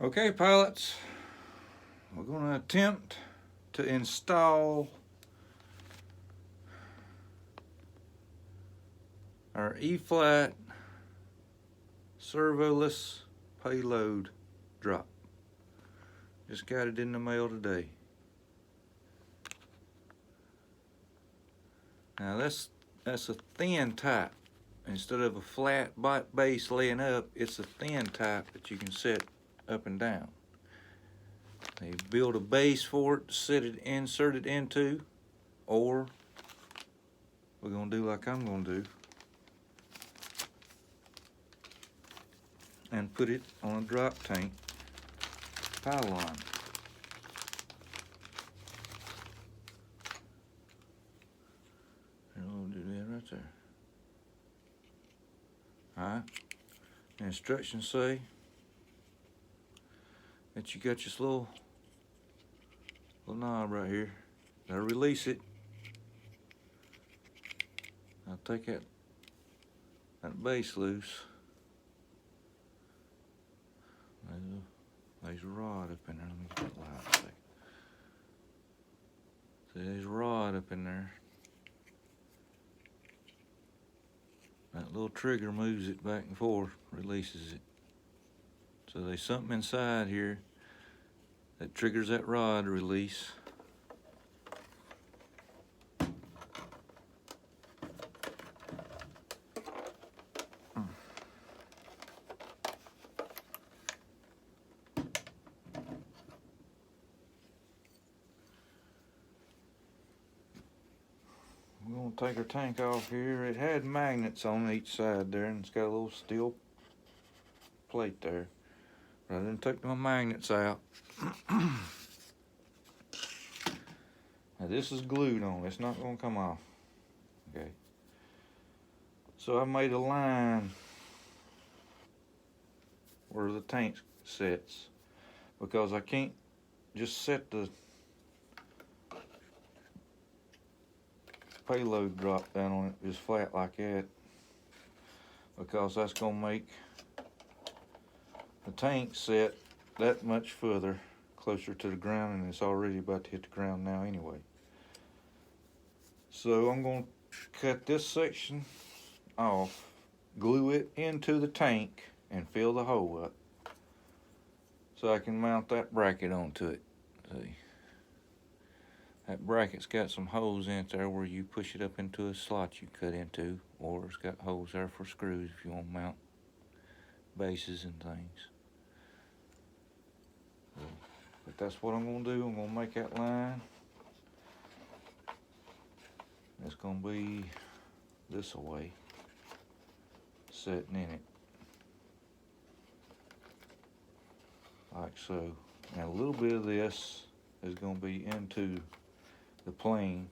Okay, pilots, we're going to attempt to install our E-flite Servoless Payload Drop. Just got it in the mail today. Now that's a thin type. Instead of a flat base laying up, it's a thin type that you can set up and down. They build a base for it to insert it into, or we're gonna do like I'm gonna do and put it on a drop tank pylon. We'll do that right there. Alright, the instructions say that you got this little knob right here. Gotta release it. I'll take that base loose. There's a rod up in there. Let me get that light a second. See, there's a rod up in there. That little trigger moves it back and forth, releases it. So there's something inside here that triggers that rod to release. We're going to take our tank off here. It had magnets on each side there, and it's got a little steel plate there. But I didn't take my magnets out. Now this is glued on. It's not going to come off. Okay. So I made a line where the tank sits, because I can't just set the payload drop down on it just flat like that, because that's going to make the tank set that much further closer to the ground, and it's already about to hit the ground now anyway. So I'm going to cut this section off, glue it into the tank, and fill the hole up so I can mount that bracket onto it. See, that bracket's got some holes in it there where you push it up into a slot you cut into, or it's got holes there for screws if you want to mount bases and things. But that's what I'm going to do. I'm going to make that line. It's going to be this way, sitting in it, like so. And a little bit of this is going to be into the plane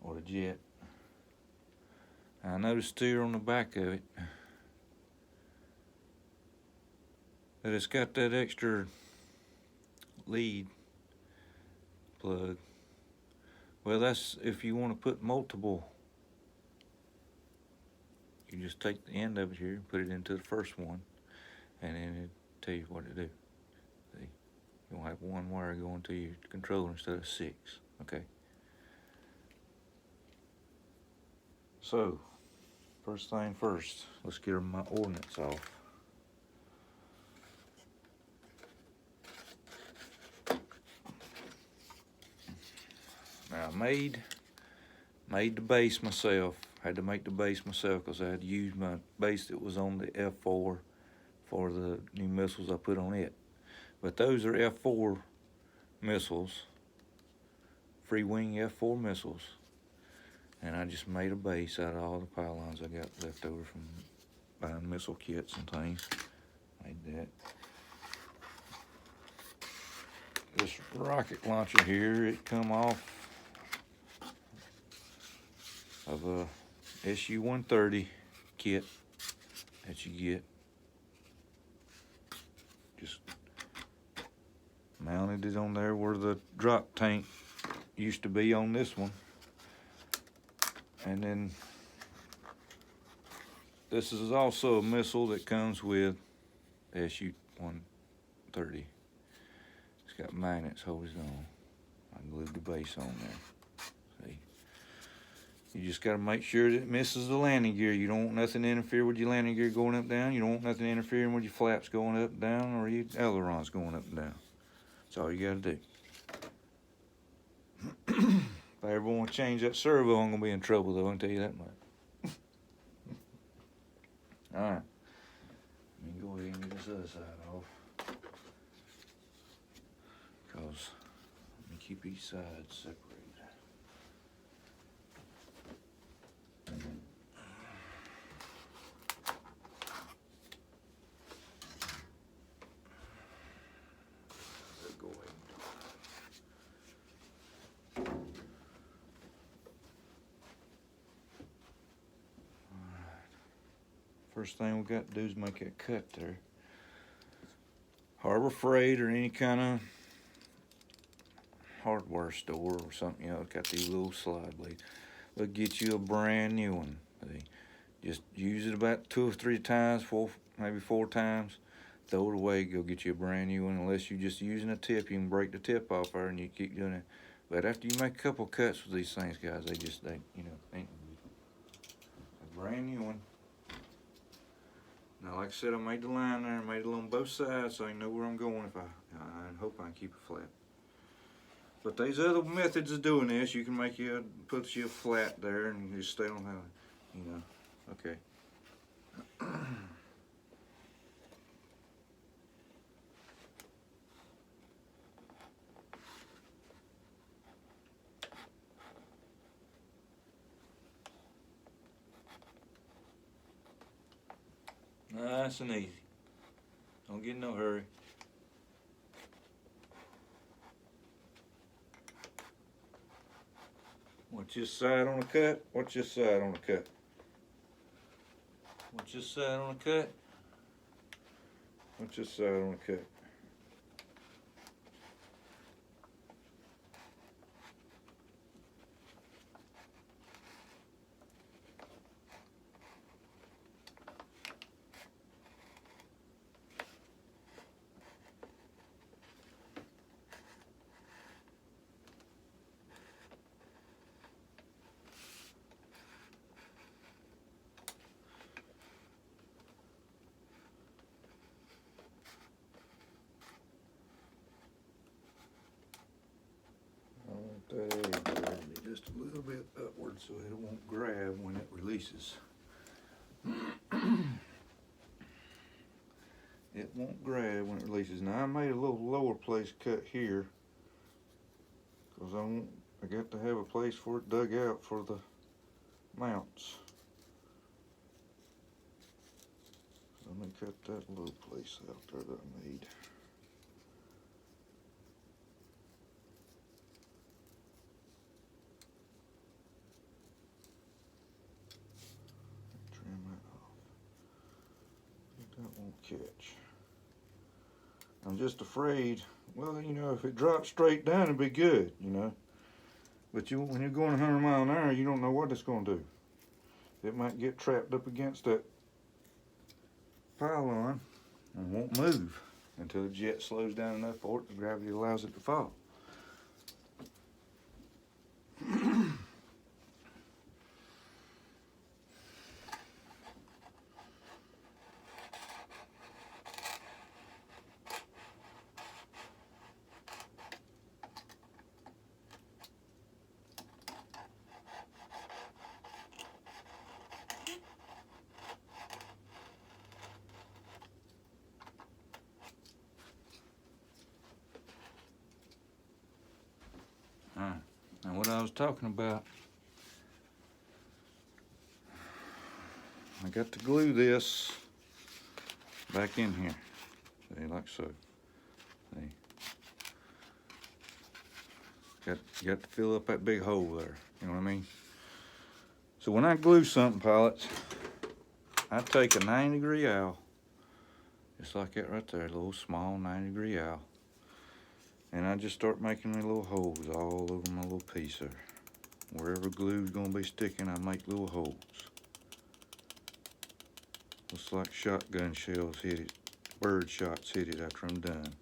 or the jet. I noticed here on the back of it that it's got that extra lead plug. Well, that's if you want to put multiple. You just take the end of it here and put it into the first one, and then it tell you what to do. See, you'll have one wire going to your controller instead of 6. Okay. So, first thing first, let's get my ordnance off. Now I made the base myself. Had to make the base myself because I had to use my base that was on the F4 for the new missiles I put on it. But those are F4 missiles, Freewing F4 missiles. And I just made a base out of all the pylons I got left over from buying missile kits and things. Made that. This rocket launcher here, it come off of a SU-130 kit that you get. Just mounted it on there where the drop tank used to be on this one. And then this is also a missile that comes with the SU-130 30. It's got magnets holding it on. I glued the base on there. See? You just gotta make sure that it misses the landing gear. You don't want nothing to interfere with your landing gear going up and down. You don't want nothing interfering with your flaps going up and down or your ailerons going up and down. That's all you gotta do. If I ever want to change that servo, I'm gonna be in trouble though, I can tell you that much. Alright. Let me go ahead and get this other side off. Because let me keep each side separated. Go ahead. First thing we got to do is make that cut there. Harbor Freight or any kind of hardware store or something, you know, it's got these little slide blades. They'll get you a brand new one. Just use it about 2 or 3 times, maybe 4 times. Throw it away, go get you a brand new one. Unless you're just using a tip, you can break the tip off there and you keep doing it. But after you make a couple cuts with these things, guys, they you know, ain't a brand new one. Now, like I said, I made the line there, made it along both sides so I know where I'm going if I hope I can keep it flat. But there's other methods of doing this. You can make put you a flat there and you just stay on how, you know, okay. Nice and easy. Don't get in no hurry. Watch this side on the cut. Watch this side on the cut. Watch this side on the cut. Watch this side on the cut. Just a little bit upward so it won't grab when it releases. It won't grab when it releases. Now I made a little lower place cut here because I got to have a place for it dug out for the mounts. So let me cut that little place out there that I made. That won't catch. I'm just afraid, well, you know, if it drops straight down, it'd be good, you know. But when you're going 100 miles an hour, you don't know what it's going to do. It might get trapped up against that pylon and won't move until the jet slows down enough for it, the gravity allows it to fall. Now what I was talking about, I got to glue this back in here, see, like so. See, got to fill up that big hole there, you know what I mean? So when I glue something, pilots, I take a 90-degree L, just like that right there, a little small 90-degree L. And I just start making me little holes all over my little piece there. Wherever glue's gonna be sticking, I make little holes. Looks like shotgun shells hit it bird shots hit it after I'm done.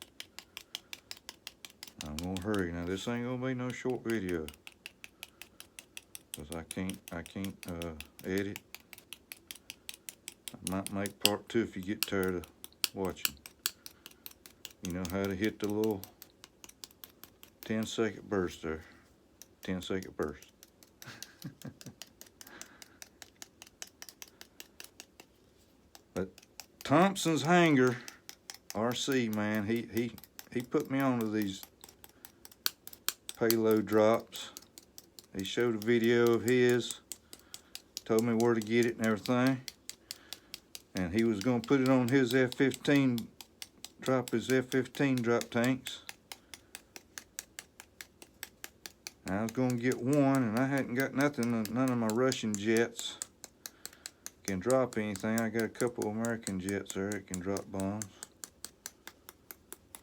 I'm gonna hurry. Now this ain't gonna be no short video, because I can't edit. I might make part 2 if you get tired of watching. You know how to hit the little 10-second burst there. 10-second burst. But Thompson's Hanger RC, man, he put me onto these payload drops. He showed a video of his, told me where to get it and everything, and he was gonna put it on his F-15, drop his F-15 drop tanks. I was gonna get one, and I hadn't got nothing. None of my Russian jets can drop anything. I got a couple American jets there that can drop bombs.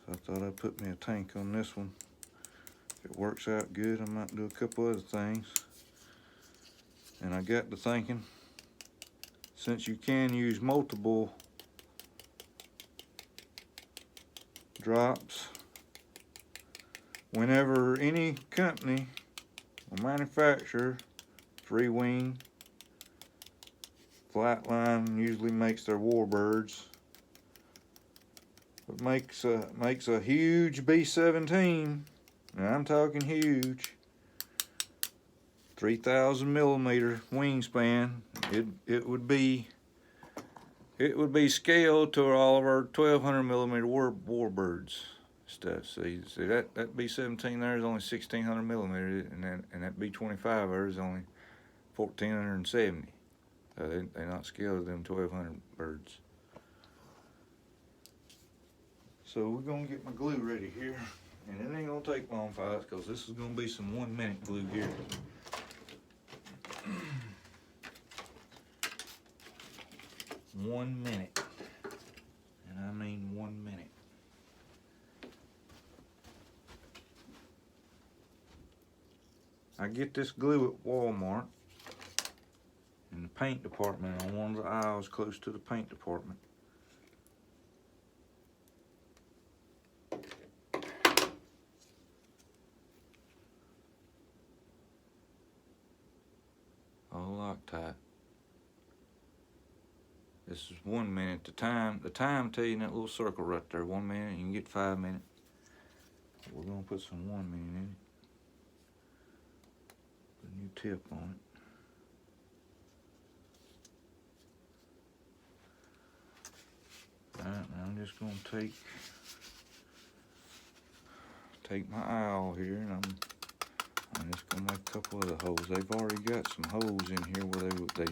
So I thought I'd put me a tank on this one. If it works out good, I might do a couple other things. And I got to thinking, since you can use multiple drops, whenever any company or manufacturer, Freewing, Flightline usually makes their warbirds, but makes a huge B-17, and I'm talking huge, 3,000 millimeter wingspan. It would be scaled to all of our 1,200 millimeter warbirds stuff. See that B-17 there is only 1,600 millimeter, and that B-25 there is only 1,470. They're not scaled to them 1,200 birds. So we're gonna get my glue ready here, and it ain't gonna take long, folks, because this is gonna be some 1-minute glue here. 1 minute, and I mean 1 minute. I get this glue at Walmart in the paint department, on one of the aisles close to the paint department. All Loctite. This is 1 minute. The time tell you in that little circle right there, 1 minute. You can get 5 minutes. We're gonna put some 1 minute in it. Put a new tip on it. Alright, now I'm just gonna take my awl here, and I'm just gonna make a couple of the holes. They've already got some holes in here where they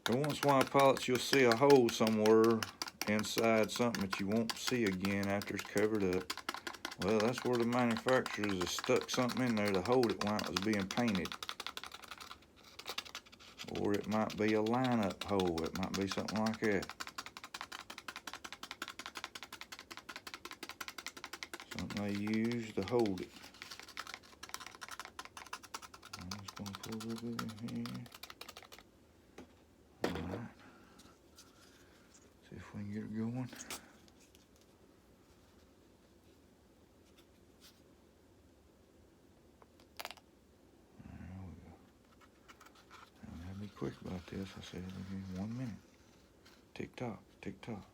every once in a while, pilots, you'll see a hole somewhere inside something that you won't see again after it's covered up. Well, that's where the manufacturers have stuck something in there to hold it while it was being painted. Or it might be a lineup hole. It might be something like that. Something they use to hold it. I'm just going to pull a little bit in here. Alright. See if we can get it going. Be quick about this. I said it'll be 1 minute. Tick tock, tick tock.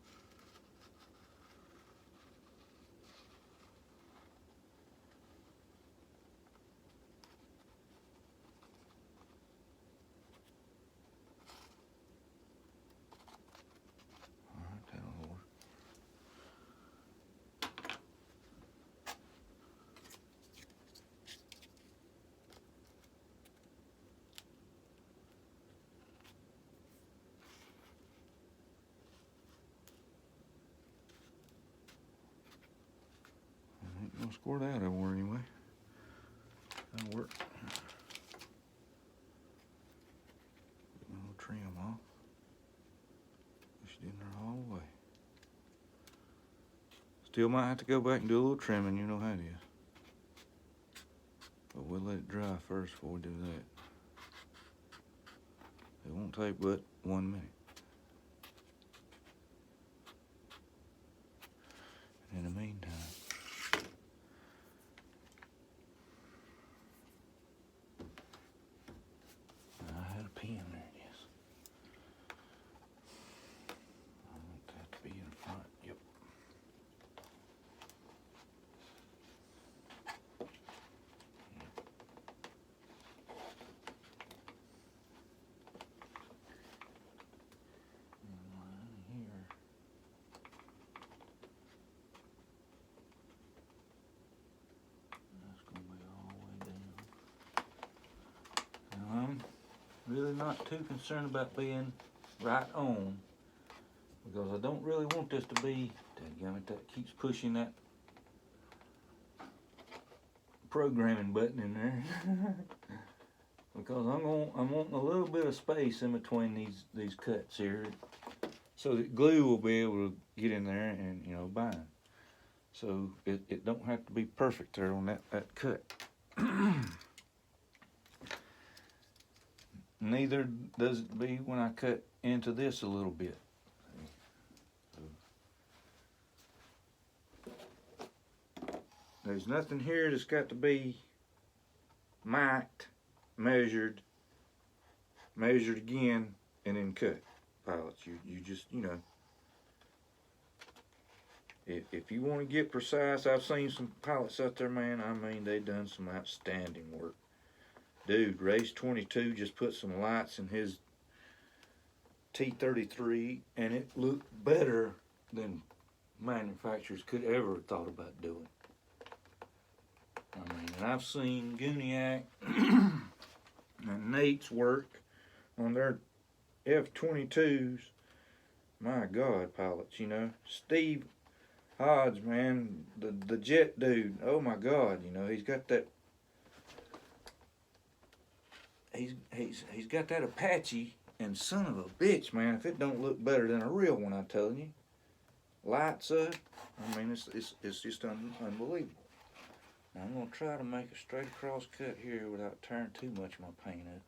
All right, that'll work. I'll squirt out everywhere anyway. That'll work. Get my little trim off. Push it in there all the way. Still might have to go back and do a little trimming, you know how it is. But we'll let it dry first before we do that. It won't take but 1 minute. in the meantime. I had a pin there, yes. I want that to be in front, yep. I'm really not too concerned about being right on, because I don't really want this to be, dadgummit, that keeps pushing that programming button in there. Because I'm wanting a little bit of space in between these cuts here, so that glue will be able to get in there and, you know, bind. So it don't have to be perfect there on that cut. Neither does it be when I cut into this a little bit. There's nothing here that's got to be marked, measured again, and then cut. Pilots, you just, you know, if you want to get precise, I've seen some pilots out there, man, I mean, they done some outstanding work. Dude, Race 22 just put some lights in his T-33, and it looked better than manufacturers could ever have thought about doing. I mean, and I've seen Guniac and Nate's work on their F-22s. My God, pilots, you know. Steve Hodge, man, the jet dude, oh my God, you know, he's got that, he's got that Apache, and son of a bitch, man, if it don't look better than a real one, I'm telling you. Lights up, I mean, it's just unbelievable. Now, I'm going to try to make a straight across cut here without tearing too much of my paint up.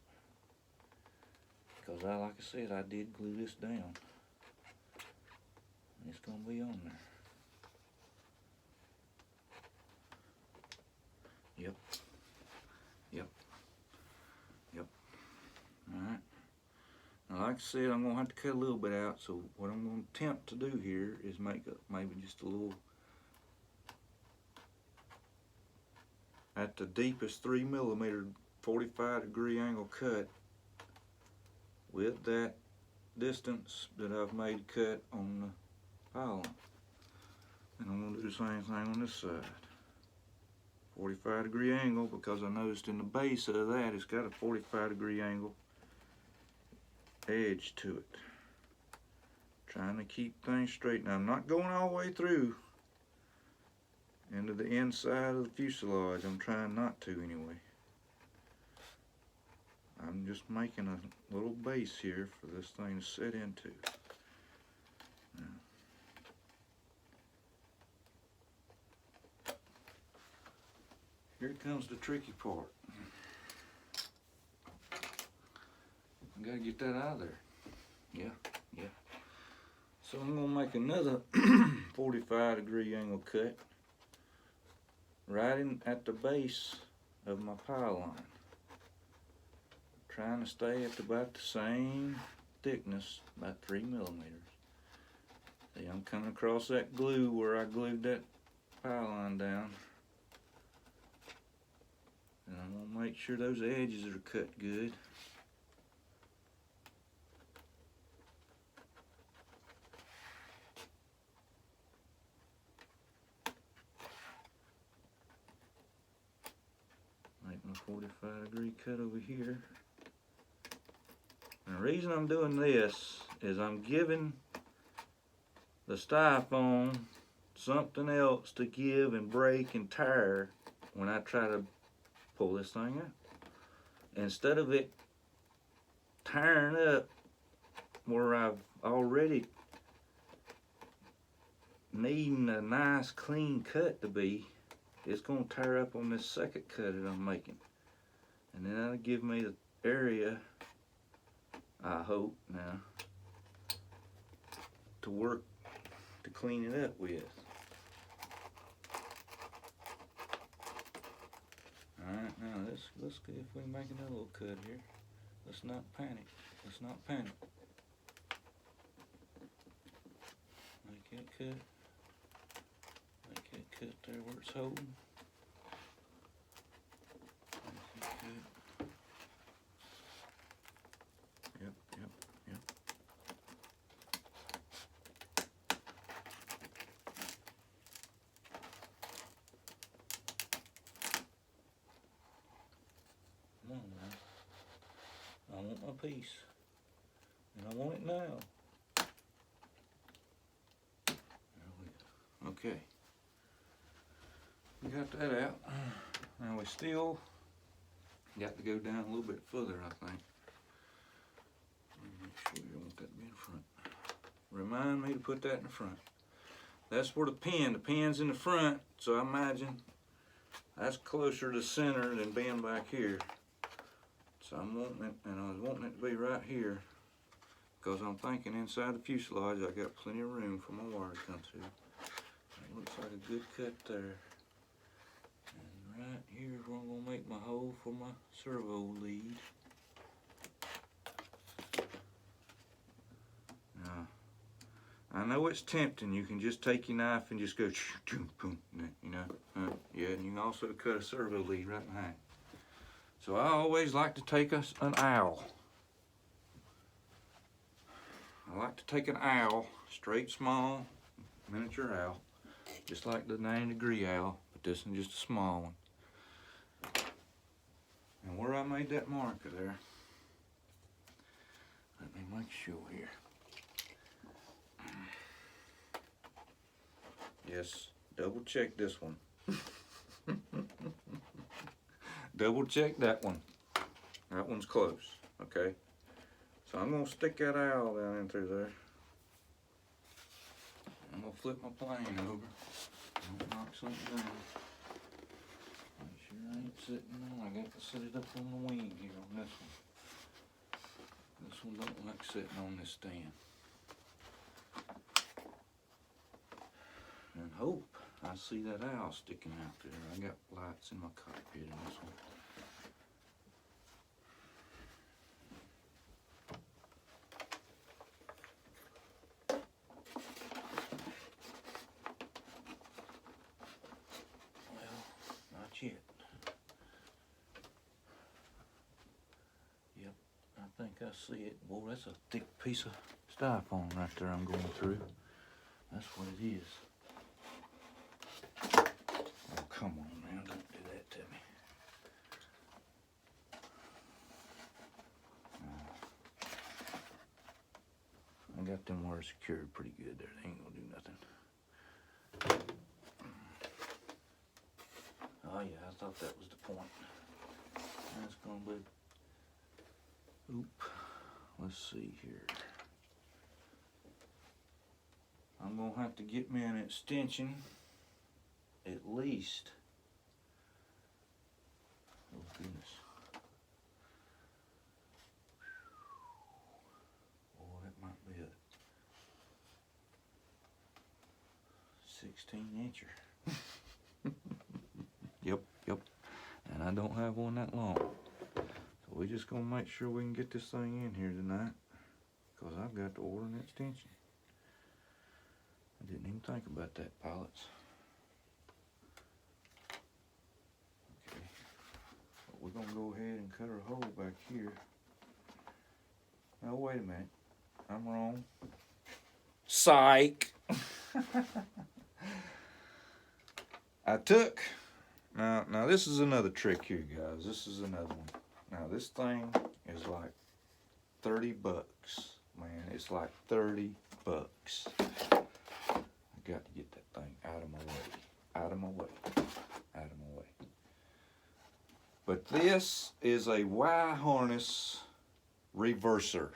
Because like I said, I did glue this down. And it's going to be on there. Yep. Alright. Now, like I said, I'm going to have to cut a little bit out. So what I'm going to attempt to do here is make maybe just a little, at the deepest 3mm 45-degree angle cut with that distance that I've made cut on the pylon. And I'm going to do the same thing on this side. 45-degree angle, because I noticed in the base of that it's got a 45-degree angle edge to it. Trying to keep things straight. Now, I'm not going all the way through into the inside of the fuselage. I'm trying not to anyway. I'm just making a little base here for this thing to set into. Now, here comes the tricky part. I gotta get that out of there. Yeah. So I'm gonna make another 45-degree angle cut right in at the base of my pylon. Trying to stay at about the same thickness, about 3mm. See, I'm coming across that glue where I glued that pylon down. And I'm gonna make sure those edges are cut good. Make my 45-degree cut over here. And the reason I'm doing this is I'm giving the styrofoam something else to give and break and tear when I try to pull this thing out. Instead of it tearing up where I've already needing a nice clean cut to be, it's going to tear up on this second cut that I'm making. And then that'll give me the area, I hope now, to work to clean it up with. Alright, now let's see if we can make another little cut here. Let's not panic. Let's not panic. Make that cut. Make that cut there where it's holding. Make that cut. Yep. Come on now. I want my piece. And I want it now. Okay. We got that out. Now we still got to go down a little bit further, I think. Make sure you don't want that to be in front. Remind me to put that in the front. That's where the pin's in the front, so I imagine that's closer to center than being back here. So I'm wanting it, and I was wanting it to be right here, because I'm thinking inside the fuselage I got plenty of room for my wire to come through. It looks like a good cut there. And right here is where I'm going to make my hole for my servo lead. Now, I know it's tempting. You can just take your knife and just go, boom, you know. Yeah, and you can also cut a servo lead right behind. So I always like to take an owl. I like to take an owl, straight, small, miniature owl, just like the 90-degree owl, but this one's just a small one. And where I made that marker there, let me make sure here. Yes, double check this one. Double check that one. That one's close, okay? So I'm gonna stick that owl down in through there. I'm gonna flip my plane over. Don't knock something down. Make sure I ain't sitting on. I got to set it up on the wing here on this one. This one don't like sitting on this stand. And hope I see that owl sticking out there. I got lights in my cockpit in this one. Yet. Yep, I think I see it. Boy, that's a thick piece of styrofoam right there I'm going through. That's what it is. Oh, come on now, don't do that to me. I got them wires secured pretty good there. They ain't gonna do nothing. Oh yeah, I thought that was the point. That's gonna be, let's see here. I'm gonna have to get me an extension, at least. Oh goodness. Boy, that might be a 16-incher. Yep, and I don't have one that long. So we're just gonna make sure we can get this thing in here tonight, because I've got to order an extension. I didn't even think about that, pilots. Okay, but we're gonna go ahead and cut our hole back here. Now wait a minute, I'm wrong. Psych! I took, now this is another trick here, guys. This is another one. Now this thing is like 30 bucks, man. It's like 30 bucks. I got to get that thing out of my way, out of my way, out of my way. But this is a Y harness reverser.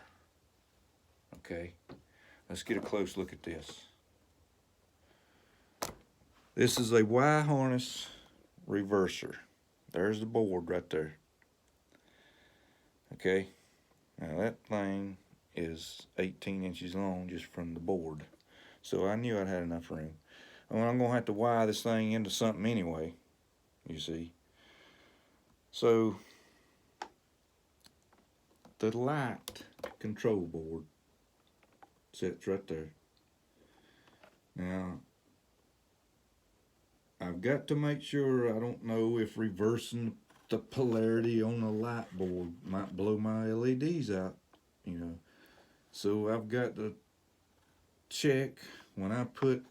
Okay, let's get a close look at this. This is a Y harness reverser. There's the board right there. Okay, now that thing is 18 inches long just from the board. So I knew I'd had enough room. Well, I'm gonna have to wire this thing into something anyway, you see. So the light control board sits right there. Now, I've got to make sure, I don't know if reversing the polarity on the light board might blow my LEDs out, you know. So I've got to check when I put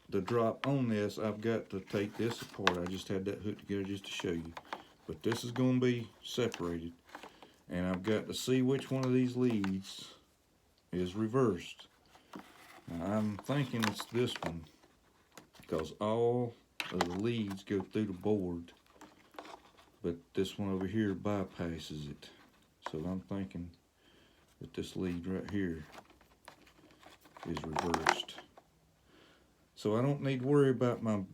the drop on this. I've got to take this apart. I just had that hooked together just to show you. But this is going to be separated. And I've got to see which one of these leads is reversed. Now, I'm thinking it's this one, because all of the leads go through the board, but this one over here bypasses it. So I'm thinking that this lead right here is reversed. So I don't need to worry about my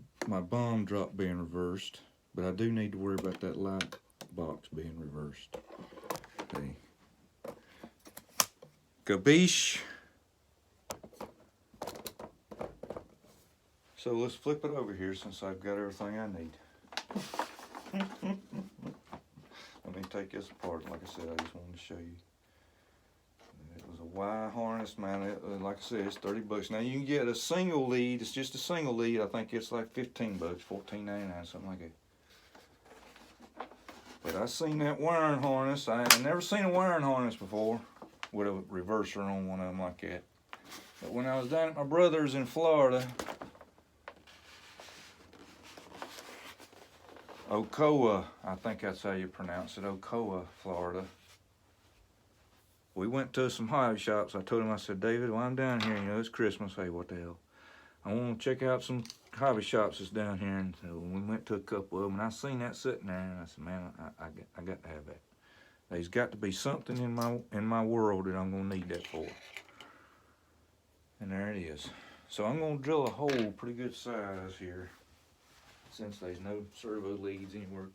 bomb drop being reversed, but I do need to worry about that light box being reversed. Okay. Gabish. So let's flip it over here since I've got everything I need. Let me take this apart. Like I said, I just wanted to show you. It was a Y harness, man. Like I said, it's 30 bucks. Now you can get a single lead. It's just a single lead. I think it's like 15 bucks, $14.99, something like that. But I seen that wiring harness. I never seen a wiring harness before with a reverser on one of them like that. But when I was down at my brother's in Florida, Ocoa, I think that's how you pronounce it, Ocoa, Florida. We went to some hobby shops. I told him, I said, David, while I'm down here, you know, it's Christmas. Hey, what the hell? I want to check out some hobby shops that's down here. And so we went to a couple of them, and I seen that sitting there, and I said, man, I got to have that. There's got to be something in my world that I'm going to need that for. And there it is. So I'm going to drill a hole pretty good size here, since there's no servo leads anywhere.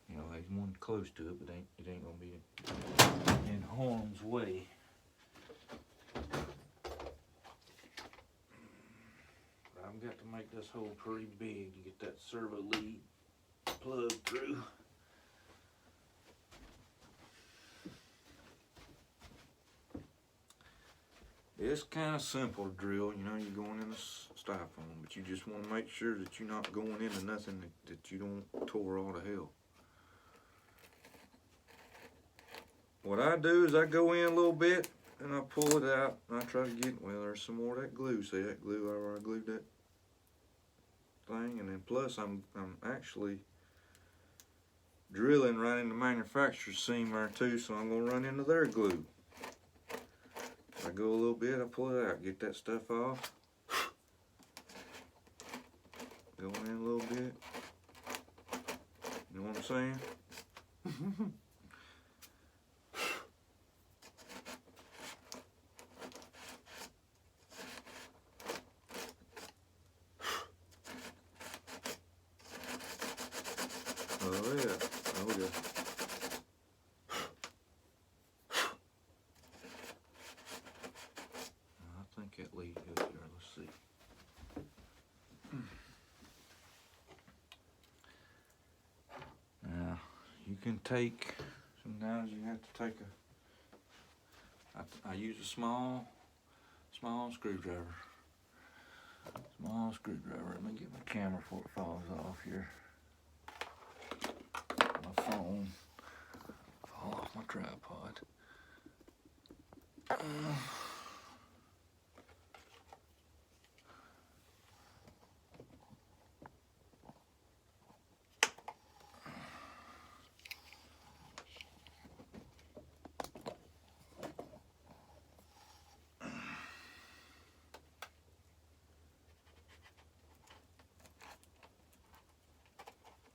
You know, there's one close to it, but it ain't gonna be in harm's way. But I've got to make this hole pretty big to get that servo lead plugged through. It's kind of simple to drill, you know, you're going in the styrofoam, but you just want to make sure that you're not going into nothing that you don't tore all to hell. What I do is I go in a little bit and I pull it out and I try to get, well, there's some more of that glue. See that glue, I already glued that thing, and then plus I'm actually drilling right in the manufacturer's seam there too, so I'm gonna run into their glue. I go a little bit, I pull it out, get that stuff off. Go in a little bit. You know what I'm saying? Oh yeah, oh yeah. I think that lead goes there, let's see. Now, you can take, sometimes you have to take I use a small screwdriver. Small screwdriver. Let me get my camera before it falls off here. My phone fall off my tripod.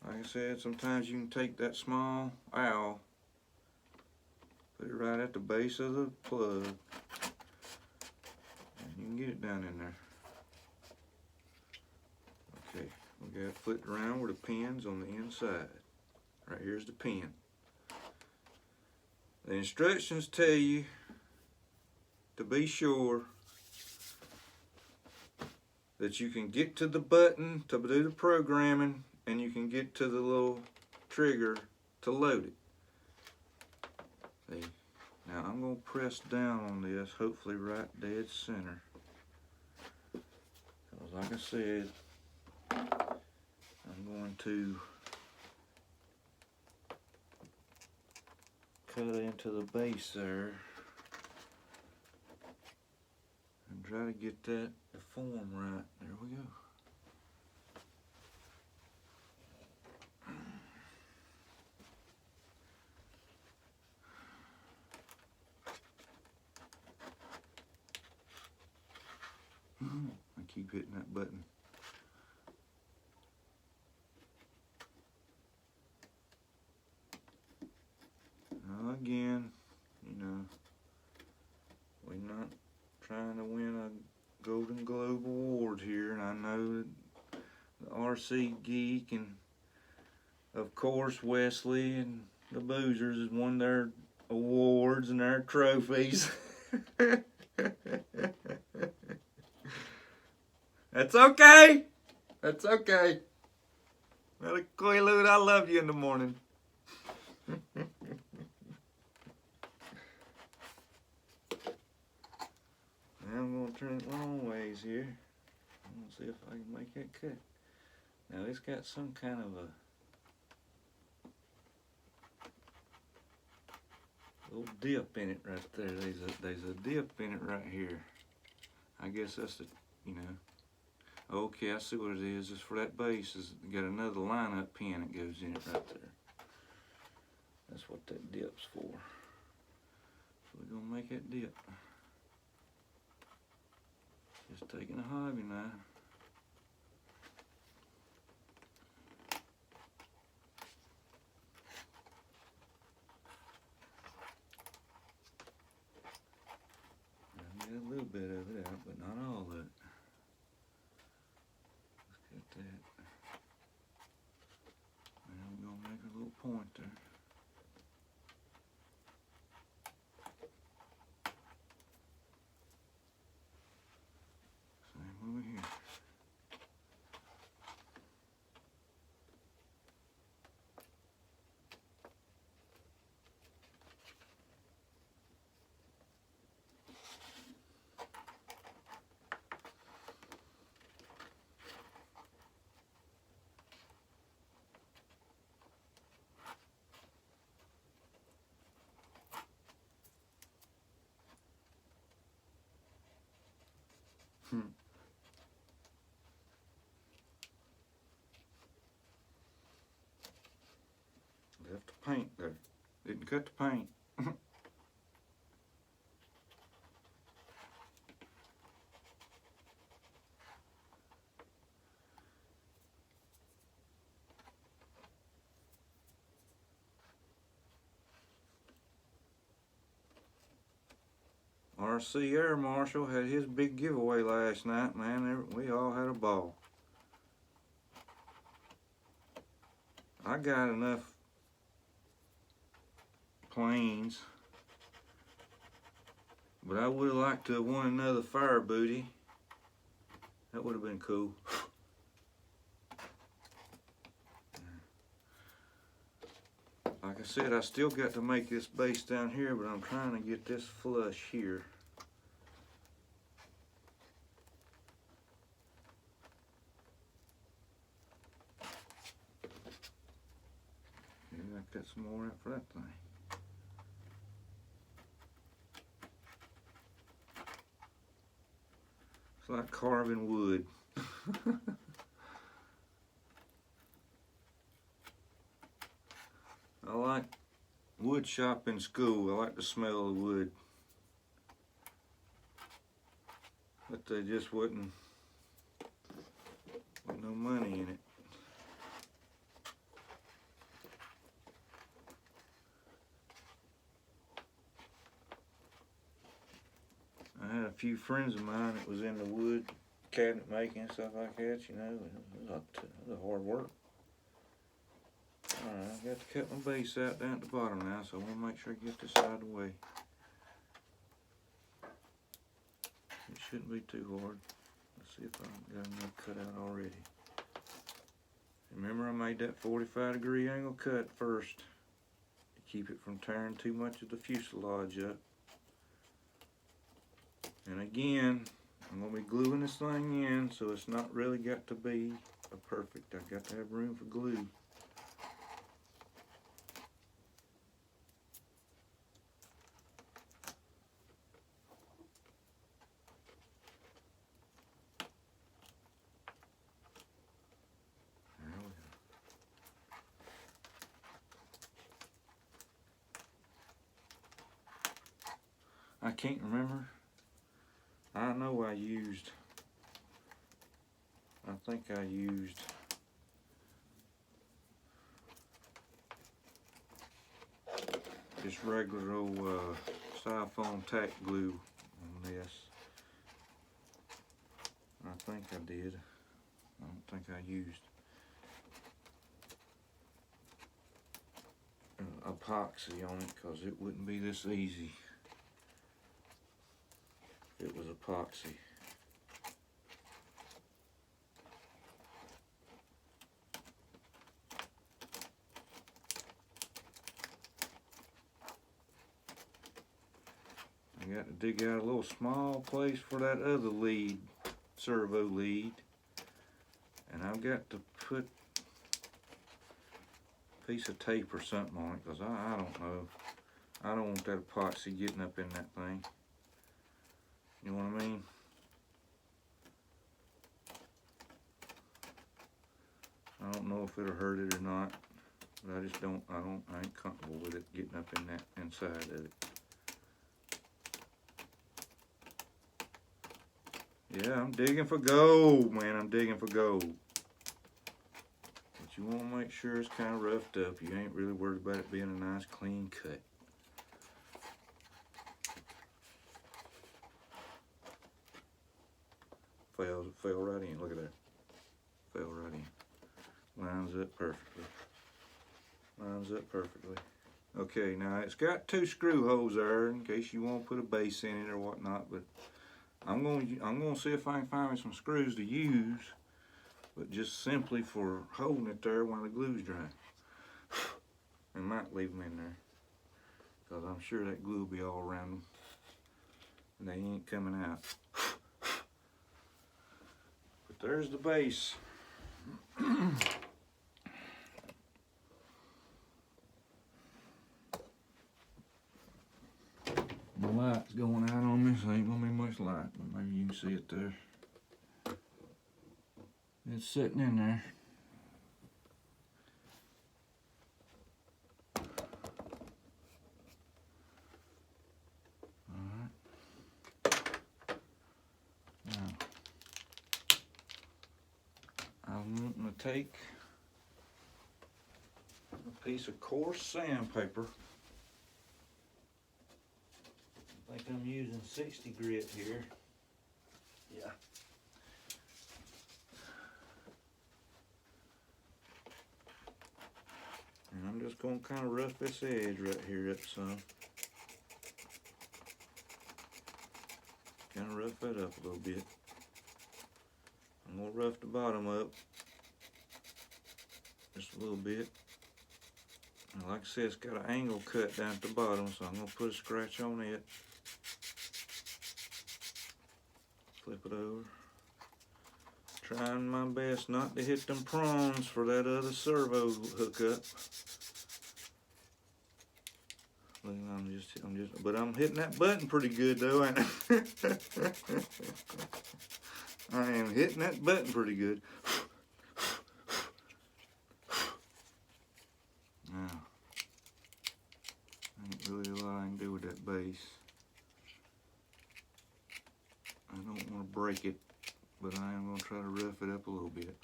Like I said, sometimes you can take that small owl, put it right at the base of the plug, and you can get it down in there. Okay, we got it flipped around where the pin's on the inside. Right here's the pin. The instructions tell you to be sure that you can get to the button to do the programming, and you can get to the little trigger to load it. See? Now I'm going to press down on this, hopefully right dead center. Because like I said, I'm going to cut into the base there and try to get that to form right. There we go. I keep hitting that button. Now again, you know, we're not trying to win a Golden Globe award here, and I know that the RC Geek and of course Wesley and the Boozers has won their awards and their trophies. That's okay. That's okay. Well, Quaalude, I love you in the morning. Now I'm going to turn it long ways here. I'm going to see if I can make that cut. Now it's got some kind of a little dip in it right there. There's a dip in it right here. I guess that's the, you know. Okay, I see what it is. It's for that base. It's got another line-up pin that goes in it right there. That's what that dip's for. So we're gonna make that dip. Just taking a hobby knife. I get a little bit of it out, but not all of it. Let's get that. And we're gonna make a little point there. Same over here. Left the paint there. Didn't cut the paint. RC Air Marshal had his big giveaway last night, man. We all had a ball. I got enough planes, but I would have liked to have won another fire booty. That would have been cool. Like I said, I still got to make this base down here, but I'm trying to get this flush here. Maybe I got some more out for that thing. It's like carving wood. I like wood shop in school. I like the smell of wood. But there just wasn't no money in it. I had a few friends of mine that was in the wood cabinet making and stuff like that, you know. It was hard work. Alright, I've got to cut my base out down at the bottom now, so I want to make sure I get this out of the way. It shouldn't be too hard. Let's see if I've got enough cut out already. Remember I made that 45-degree angle cut first to keep it from tearing too much of the fuselage up. And again, I'm going to be gluing this thing in, so it's not really got to be a perfect. I've got to have room for glue. I can't remember. I know I think I used just regular old styrofoam tack glue on this. I think I did. I don't think I used epoxy on it, because it wouldn't be this easy if it was epoxy. I got to dig out a little small place for that other lead, servo lead, and I've got to put a piece of tape or something on it, because I don't know. I don't want that epoxy getting up in that thing. You know what I mean? I don't know if it'll hurt it or not, but I ain't comfortable with it getting up in that inside of it. Yeah, I'm digging for gold, man. I'm digging for gold. But you want to make sure it's kind of roughed up. You ain't really worried about it being a nice clean cut. Fell right in. Look at that. Fell right in. Lines up perfectly. Lines up perfectly. Okay, now it's got 2 screw holes there in case you want to put a base in it or whatnot, but I'm going to see if I can find me some screws to use, but just simply for holding it there while the glue's dry. I might leave them in there, because I'm sure that glue will be all around them, and they ain't coming out. But there's the base. The light's going out on me, so ain't gonna be much light, but maybe you can see it there. It's sitting in there. Alright. Now, I'm wanting to take a piece of coarse sandpaper. I think I'm using 60 grit here. Yeah. And I'm just going to kind of rough this edge right here up some. Kind of rough that up a little bit. I'm going to rough the bottom up just a little bit. And like I said, it's got an angle cut down at the bottom, so I'm going to put a scratch on it. Flip it over. Trying my best not to hit them prongs for that other servo hookup. But I'm hitting that button pretty good though, ain't I? I am hitting that button pretty good. Now, ain't really a lot I can do with that base. I don't want to break it, but I am going to try to rough it up a little bit.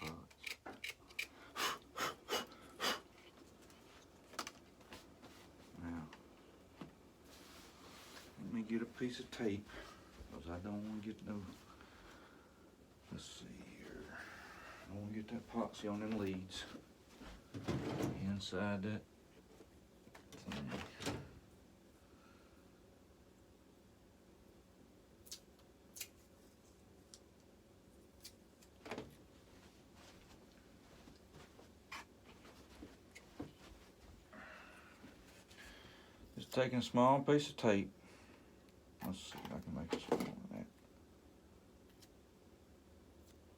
Now, let me get a piece of tape, because I don't want to get no, let's see here, I don't want to get that epoxy on them leads inside that thing. taking a small piece of tape. Let's see if I can make it smaller than that.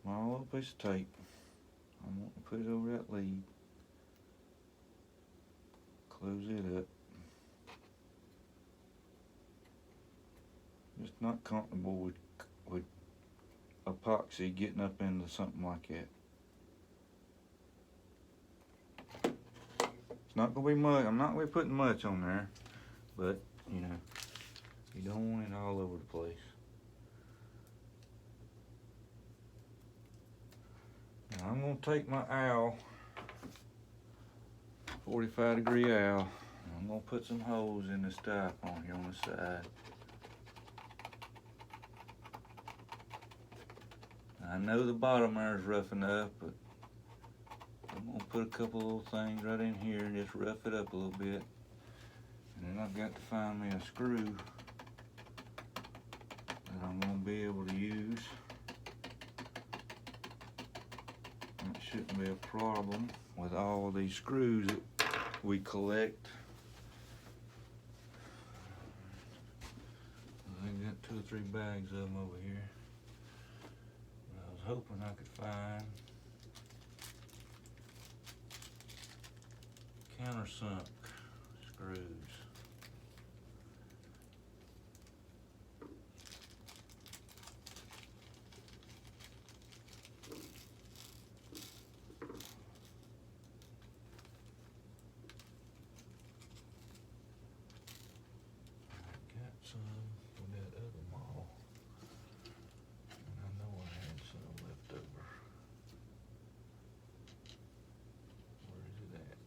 Small little piece of tape. I'm going to put it over that lead. Close it up. Just not comfortable with epoxy getting up into something like that. It's not gonna be much. I'm not gonna be putting much on there, but you know, you don't want it all over the place. Now I'm gonna take my owl, 45-degree owl, and I'm gonna put some holes in this diaphragm here on the side. I know the bottom there is rough enough, but I'm gonna put a couple little things right in here and just rough it up a little bit. And then I've got to find me a screw that I'm gonna be able to use. That shouldn't be a problem with all these screws that we collect. I got 2 or 3 bags of them over here. I was hoping I could find countersunk screws. I got some from that other model, and I know I had some left over. Where is it at?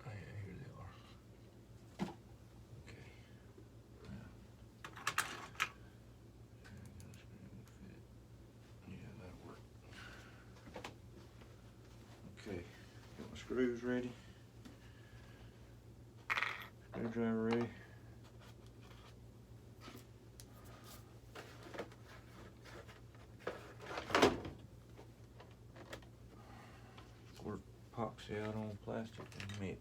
Oh yeah, here they are. Okay. Yeah, that'll work. Okay, got my screws ready. Screwdriver ready. Squirt epoxy out on plastic and mix.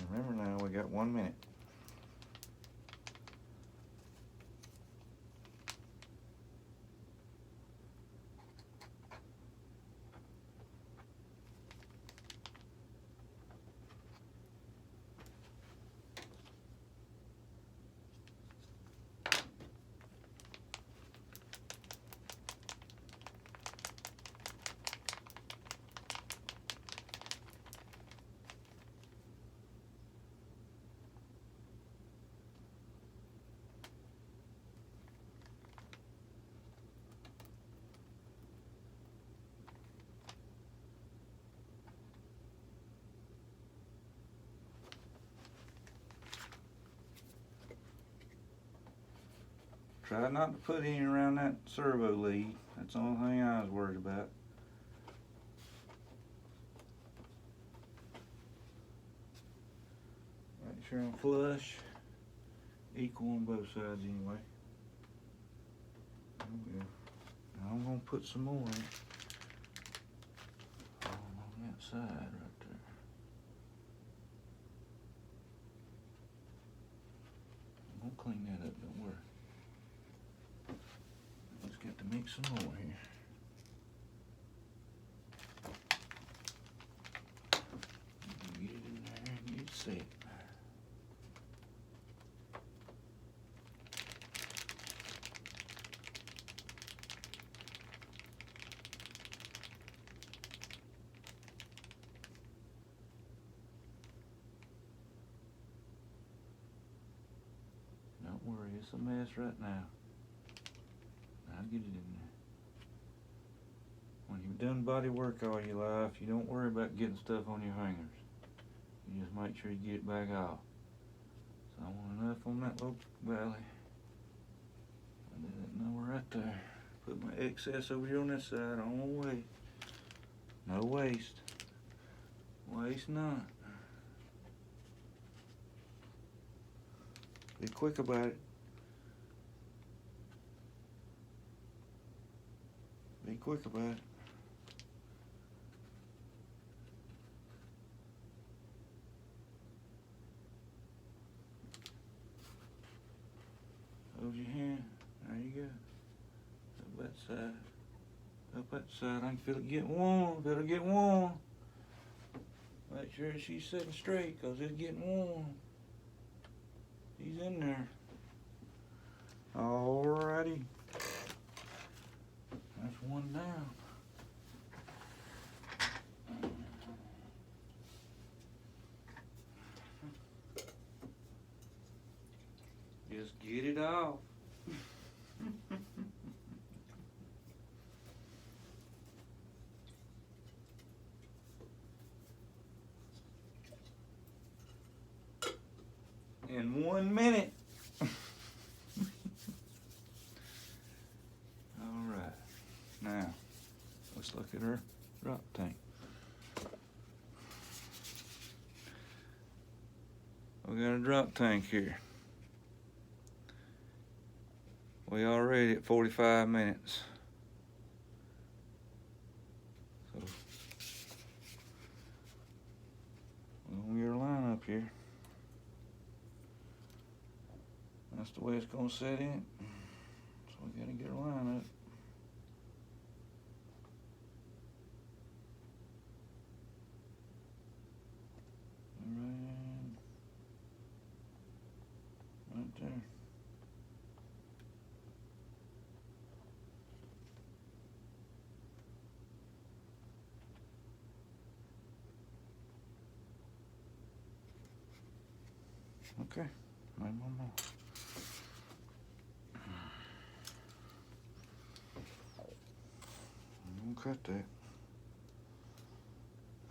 Remember now, we got 1 minute. Try not to put any around that servo lead. That's the only thing I was worried about. Make sure I'm flush. Equal on both sides anyway. Okay. Now I'm gonna put some more in. On that side right there. I'm gonna clean that up, don't worry. Let's get to mix some more here. Get it in there and get it set. Don't worry, it's a mess right now. I'll get it in there. When you've done body work all your life, you don't worry about getting stuff on your fingers. You just make sure you get it back off. So I want enough on that little valley. I did that number right there. Put my excess over here on this side, on the way. And then I'm gonna get it in there and get it set. Now where is it? A mess right now. I'll get it in there. When you've done body work all your life, you don't worry about getting stuff on your fingers. You just make sure you get it back off. So I want enough on that little valley. I did that number right there. Put my excess over here on this side on the way. No waste. Waste not. Be quick about it. Be quick about it. Hold your hand. There you go. Up that side. Up that side. I can feel it getting warm. Feel it getting warm. Make sure she's sitting straight, because it's getting warm. She's in there. Alrighty. That's one down. Just get it off. In 1 minute. Alright. Now, let's look at her drop tank. We got a drop tank here. We already at 45 minutes. So, we're gonna get our line up here. That's the way it's gonna set in. So we gotta get our line up. Right there. Okay, maybe one more. I'm gonna cut that.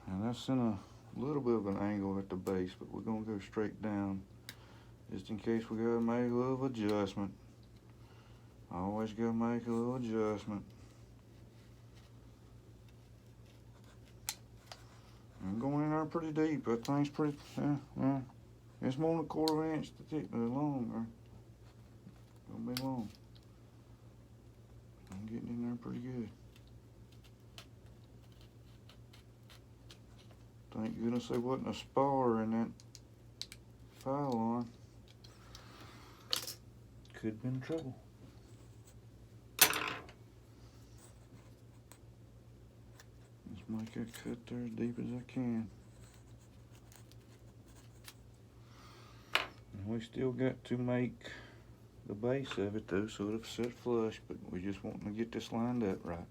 And that's in a little bit of an angle at the base, but we're gonna go straight down just in case we gotta make a little adjustment. Always gotta make a little adjustment. I'm going in there pretty deep. That thing's pretty, yeah. It's more than 1/4 inch to thick, long, or gonna be long. I'm getting in there pretty good. Thank goodness there wasn't a spar in that pylon. Could have been trouble. Let's make that cut there as deep as I can. And we still got to make the base of it though, so it'll set flush, but we just want to get this lined up right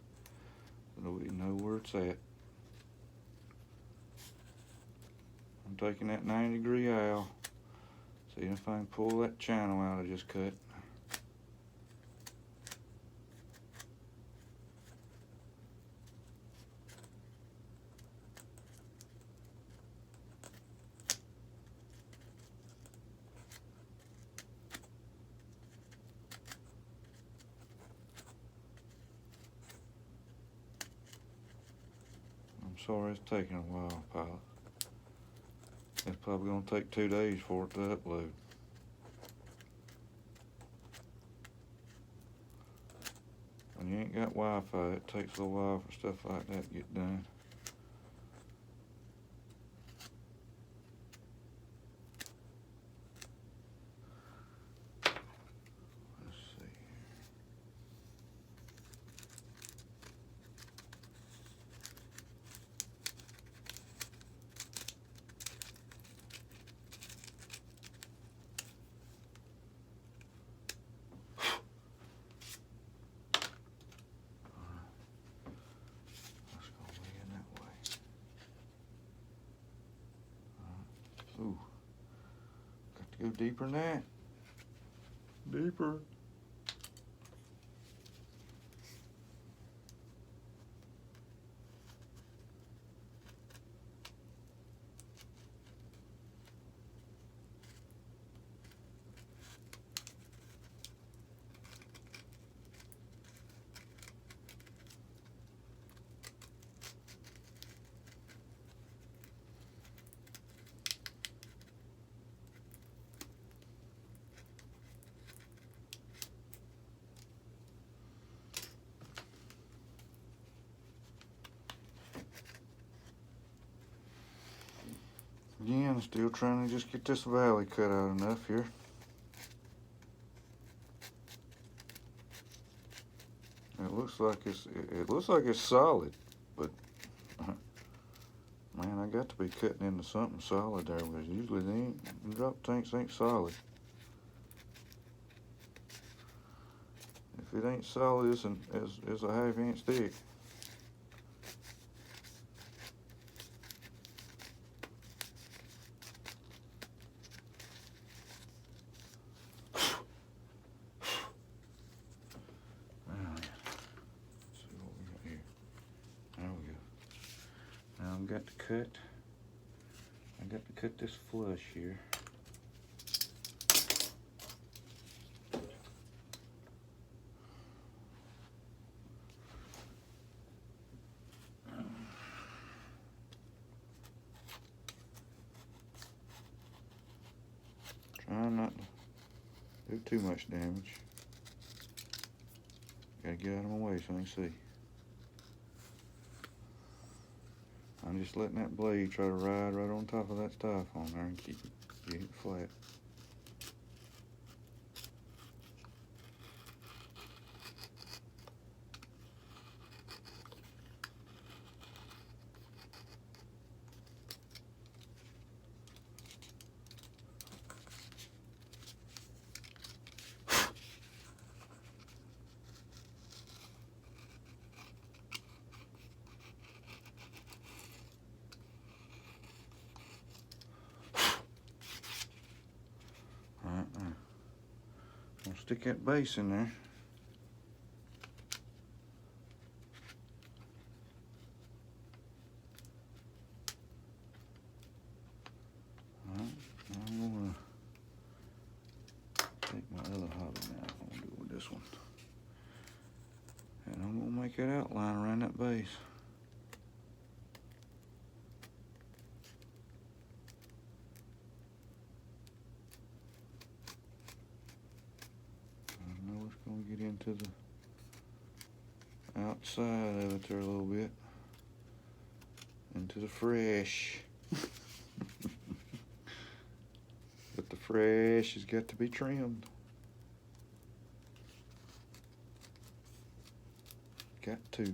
so we know where it's at. I'm taking that 90-degree awl, seeing if I can pull that channel out I just cut. I'm sorry it's taking a while, pilot. It's probably gonna take 2 days for it to upload. When you ain't got Wi-Fi, it takes a little while for stuff like that to get done. Let's see here. Ooh, got to go deeper than that. Deeper. Still trying to just get this valley cut out enough here. It looks like it's solid, but man, I got to be cutting into something solid there, because usually the drop tanks ain't solid. If it ain't solid, it's a half-inch thick. I got to cut this flush here. Trying not to do too much damage. Gotta get out of my way so I can see. I'm just letting that blade try to ride right on top of that stuff on there and keep it flat. I'll stick that base in there. Alright, I'm gonna take my other hobby now. I'm gonna do it with this one. And I'm gonna make that outline around that base. Gonna get into the outside of it there a little bit, into the fresh. But the fresh has got to be trimmed. Got to,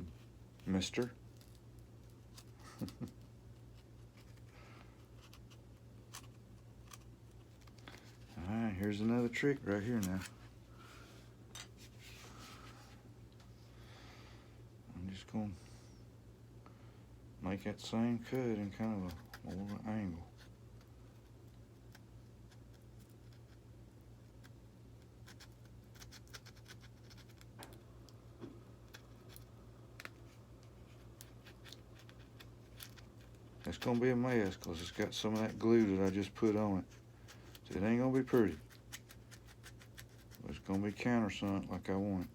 mister. Alright, here's another trick right here now. Gonna make that same cut in kind of a more of an angle. It's gonna be a mess because it's got some of that glue that I just put on it. So it ain't gonna be pretty. But it's gonna be countersunk like I want it.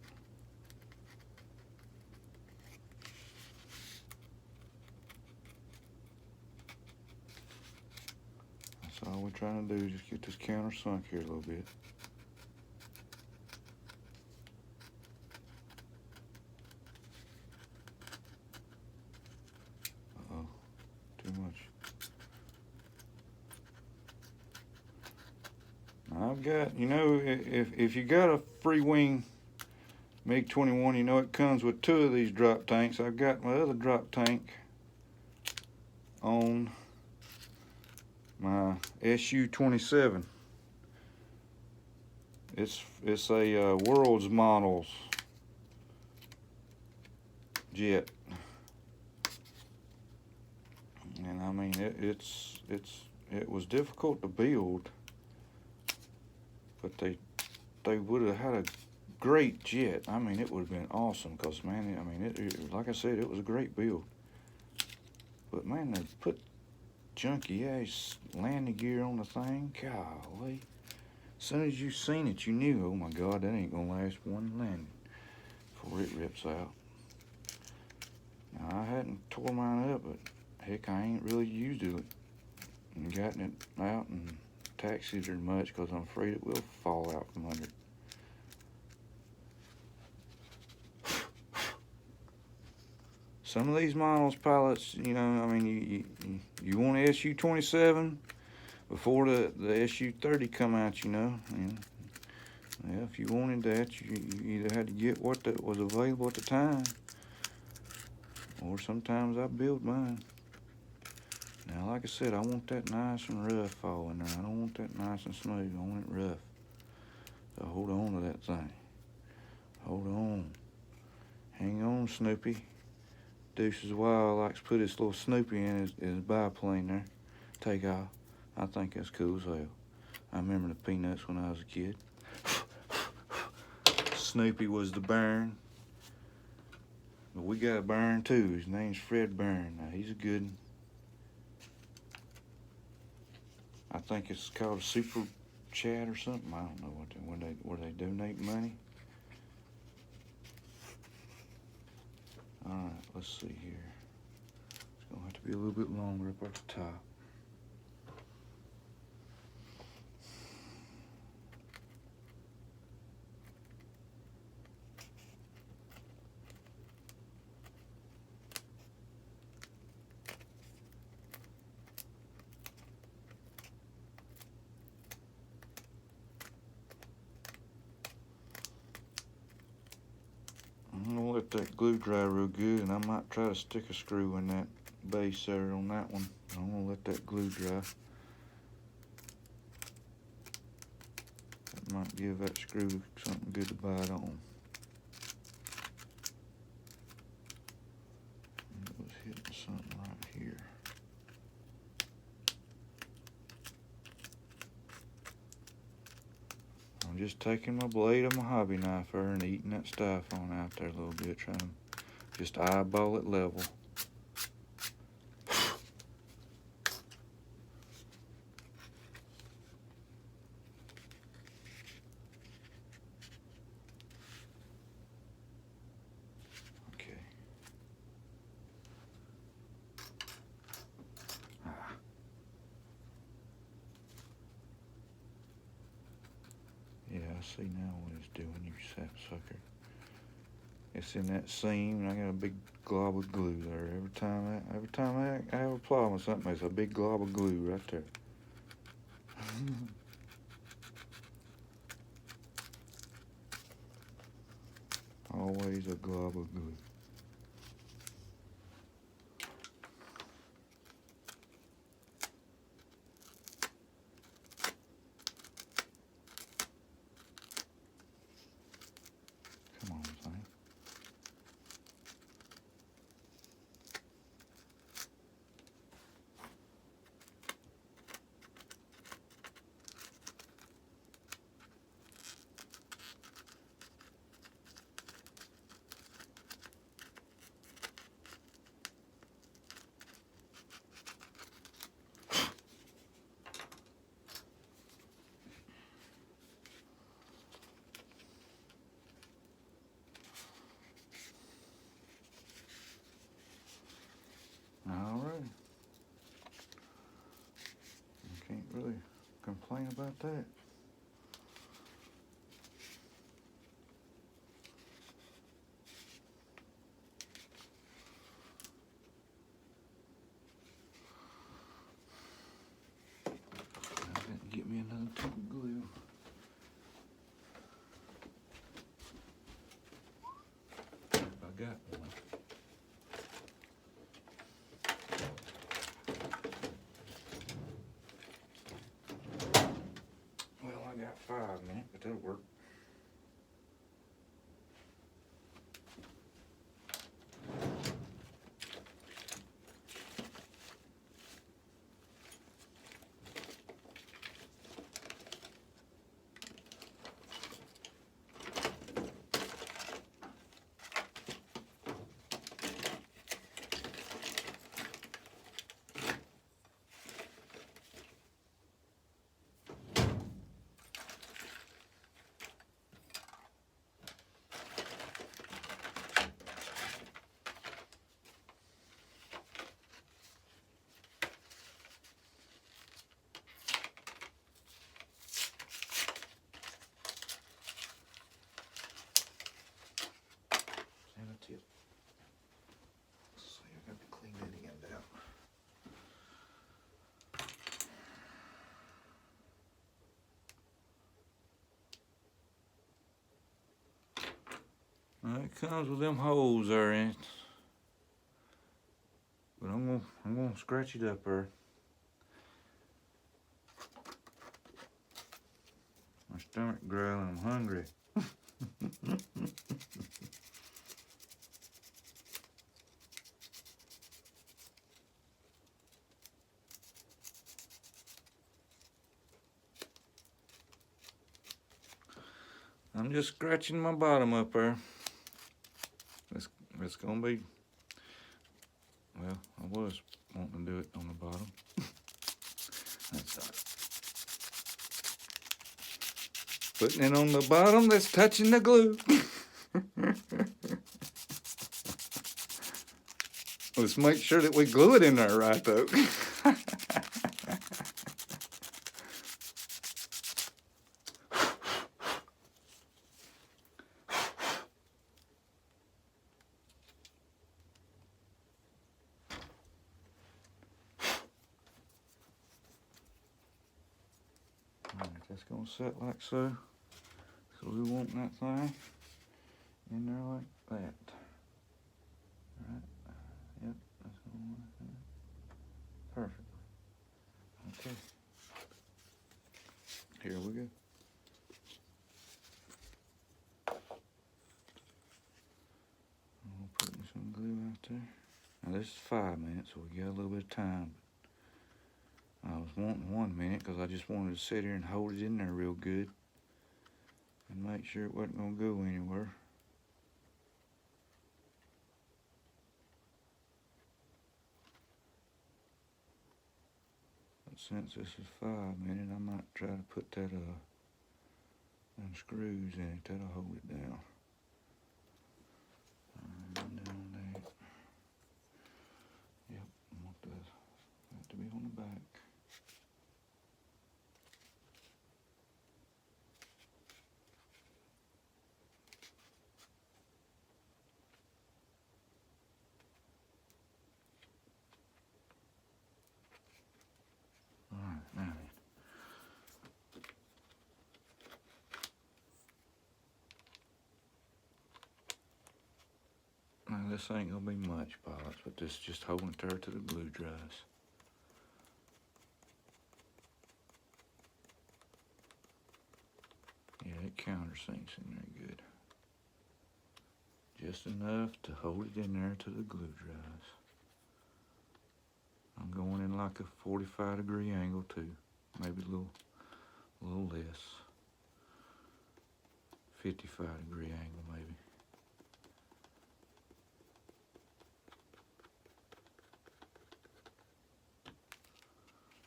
That's all we're trying to do, is just get this counter sunk here a little bit. Uh-oh, too much. Now I've got, you know, if you got a Freewing MiG-21, you know it comes with 2 of these drop tanks. I've got my other drop tank on my SU-27. It's a World's Models jet, and I mean it was difficult to build, but they would have had a great jet. I mean, it would have been awesome, because man, I mean, like I said, it was a great build. But man, they put junky ass landing gear on the thing. Golly. As soon as you seen it, you knew, oh my God, that ain't gonna last one landing before it rips out. Now, I hadn't tore mine up, but heck, I ain't really used it and gotten it out and taxied it much, because I'm afraid it will fall out from under it. Some of these models, pilots, you know, I mean, you want an SU-27, before the SU-30 come out, you know. And yeah, if you wanted that, you either had to get what that was available at the time, or sometimes I build mine. Now, like I said, I want that nice and rough fall in there. I don't want that nice and smooth. I want it rough. So hold on to that thing. Hold on. Hang on, Snoopy. Deuce's Wild likes to put his little Snoopy in his biplane there. Take off. I think that's cool as hell. I remember the Peanuts when I was a kid. Snoopy was the Burn. But we got a Burn too. His name's Fred Burn. Now he's a good one. I think it's called a Super Chat or something. I don't know where they donate money. All right, let's see here. It's gonna have to be a little bit longer up at the top. I'm gonna let that glue dry real good, and I might try to stick a screw in that base there on that one. I'm gonna let that glue dry. That might give that screw something good to bite on. It was hitting something right here. I'm just taking my blade of my hobby knife there and eating that styrofoam out there a little bit, trying to just eyeball it level. Okay. Yeah, I see now what it's doing, you sapsucker. It's in that seam, and I got a big glob of glue there. Every time I have a problem with something, there's a big glob of glue right there. Always a glob of glue. Come on, thing. All right. Can't really complain about that. I didn't get me another tube of glue. If I got one. Well, I got 5 minutes, but that'll work. It comes with them holes there in it. But I'm gonna scratch it up there. My stomach growling, I'm hungry. I'm just scratching my bottom up there. It's gonna be, well, I was wanting to do it on the bottom. That's all right. Putting it on the bottom that's touching the glue. Let's make sure that we glue it in there right though. Alright, that's gonna set like so. So we want that thing in there like that. Alright, yep, that's gonna work there. Perfect. Okay. Here we go. I'm putting some glue out there. Now this is 5 minutes, so we got a little bit of time. I was wanting 1 minute because I just wanted to sit here and hold it in there real good and make sure it wasn't going to go anywhere. But since this is 5 minutes, I might try to put that them screws in it. That'll hold it down. And down there. Yep, I want that to be on the back. Alright, now then. Now this ain't gonna be much polish, but this is just holding it there till the glue dries. Yeah, it countersinks in there good. Just enough to hold it in there till the glue dries. I'm going in like a 45-degree angle too, maybe a little less. 55-degree angle maybe.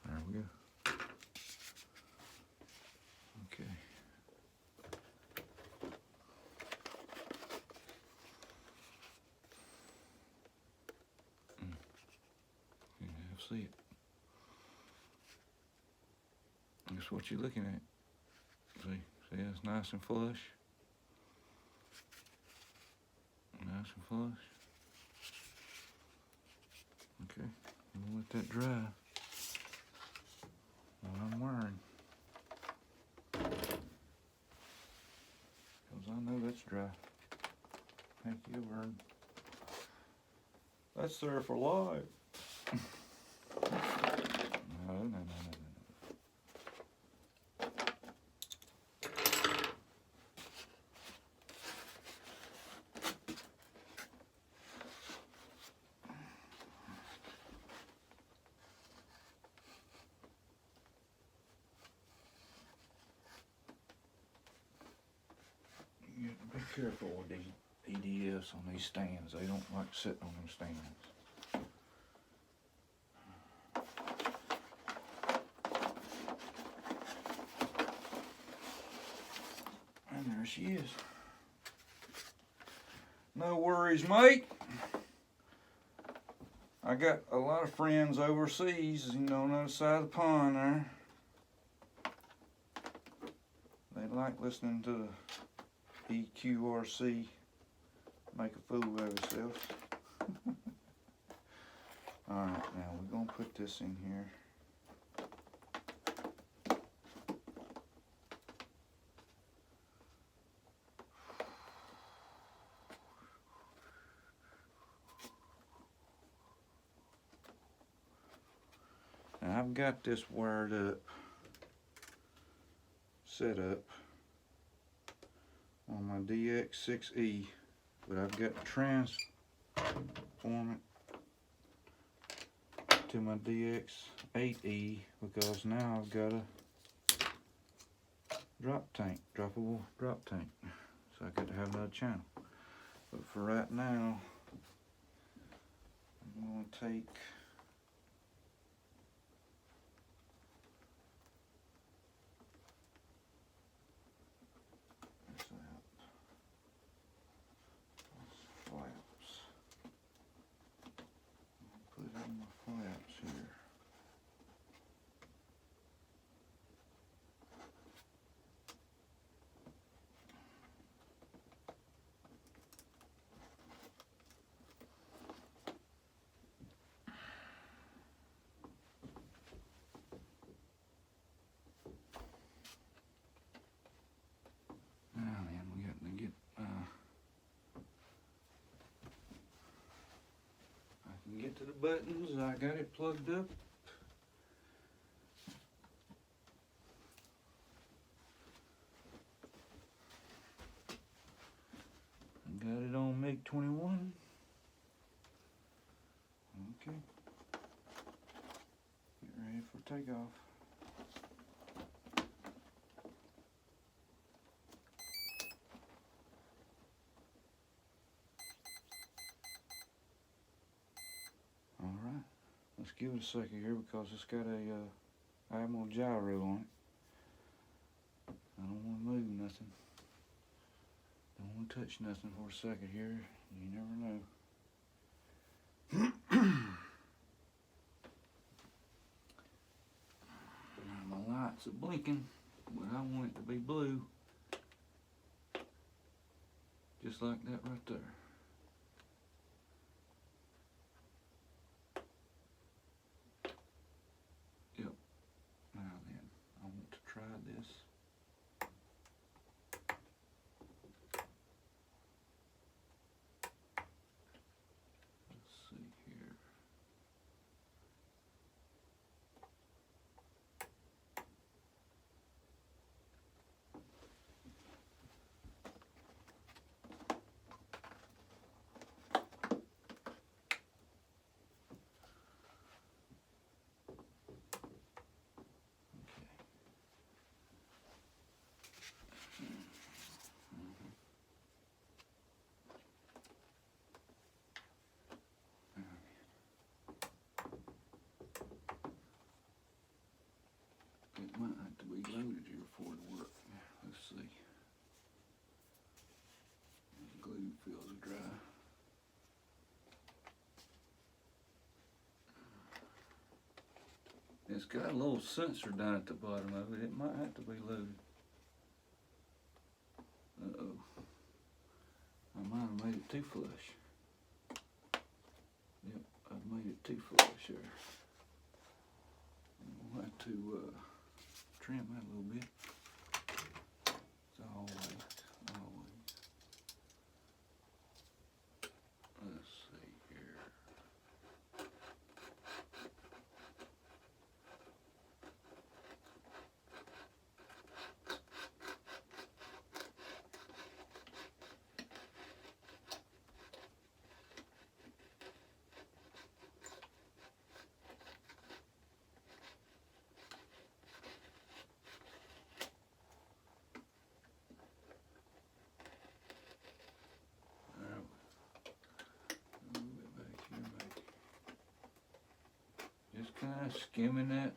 There we go. Okay. See it. That's what you're looking at. See it's nice and flush. Nice and flush. Okay, I'm gonna let that dry. What I'm wearing. Because I know that's dry. Thank you, Vern. That's there for life. No. You have to be careful with these EDS on these stands. They don't like sitting on them stands. And there she is. No worries, mate. I got a lot of friends overseas, you know, on the other side of the pond there. They like listening to EQRC make a fool of himself. Alright, now we're going to put this in here. I've got this wired up, set up on my DX6E, but I've got to transform it to my DX8E because now I've got a droppable drop tank. So I got to have another channel. But for right now, I'm going to take this out. Those flaps. Put it on my flaps here. Get to the buttons. I got it plugged up. Got it on MiG 21. Okay. Get ready for takeoff. Alright, let's give it a second here because it's got a Admiral gyro on it. I don't want to move nothing. Don't want to touch nothing for a second here. You never know. My lights are blinking, but I want it to be blue. Just like that right there. Try this. Let's see here. It might have to be loaded here for it to work. Let's see. The glue feels dry. It's got a little sensor down at the bottom of it. It might have to be loaded. Uh-oh. I might have made it too flush. Yep, I've made it too flush here. I'll have to trim that a little bit. It's always. Let's see here. Just kind of skimming that.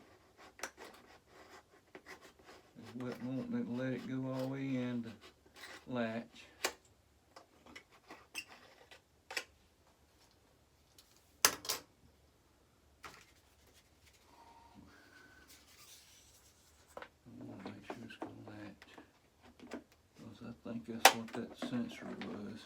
Just wanting it to let it go all the way in the latch. I want to make sure it's going to latch. Because I think that's what that sensor was.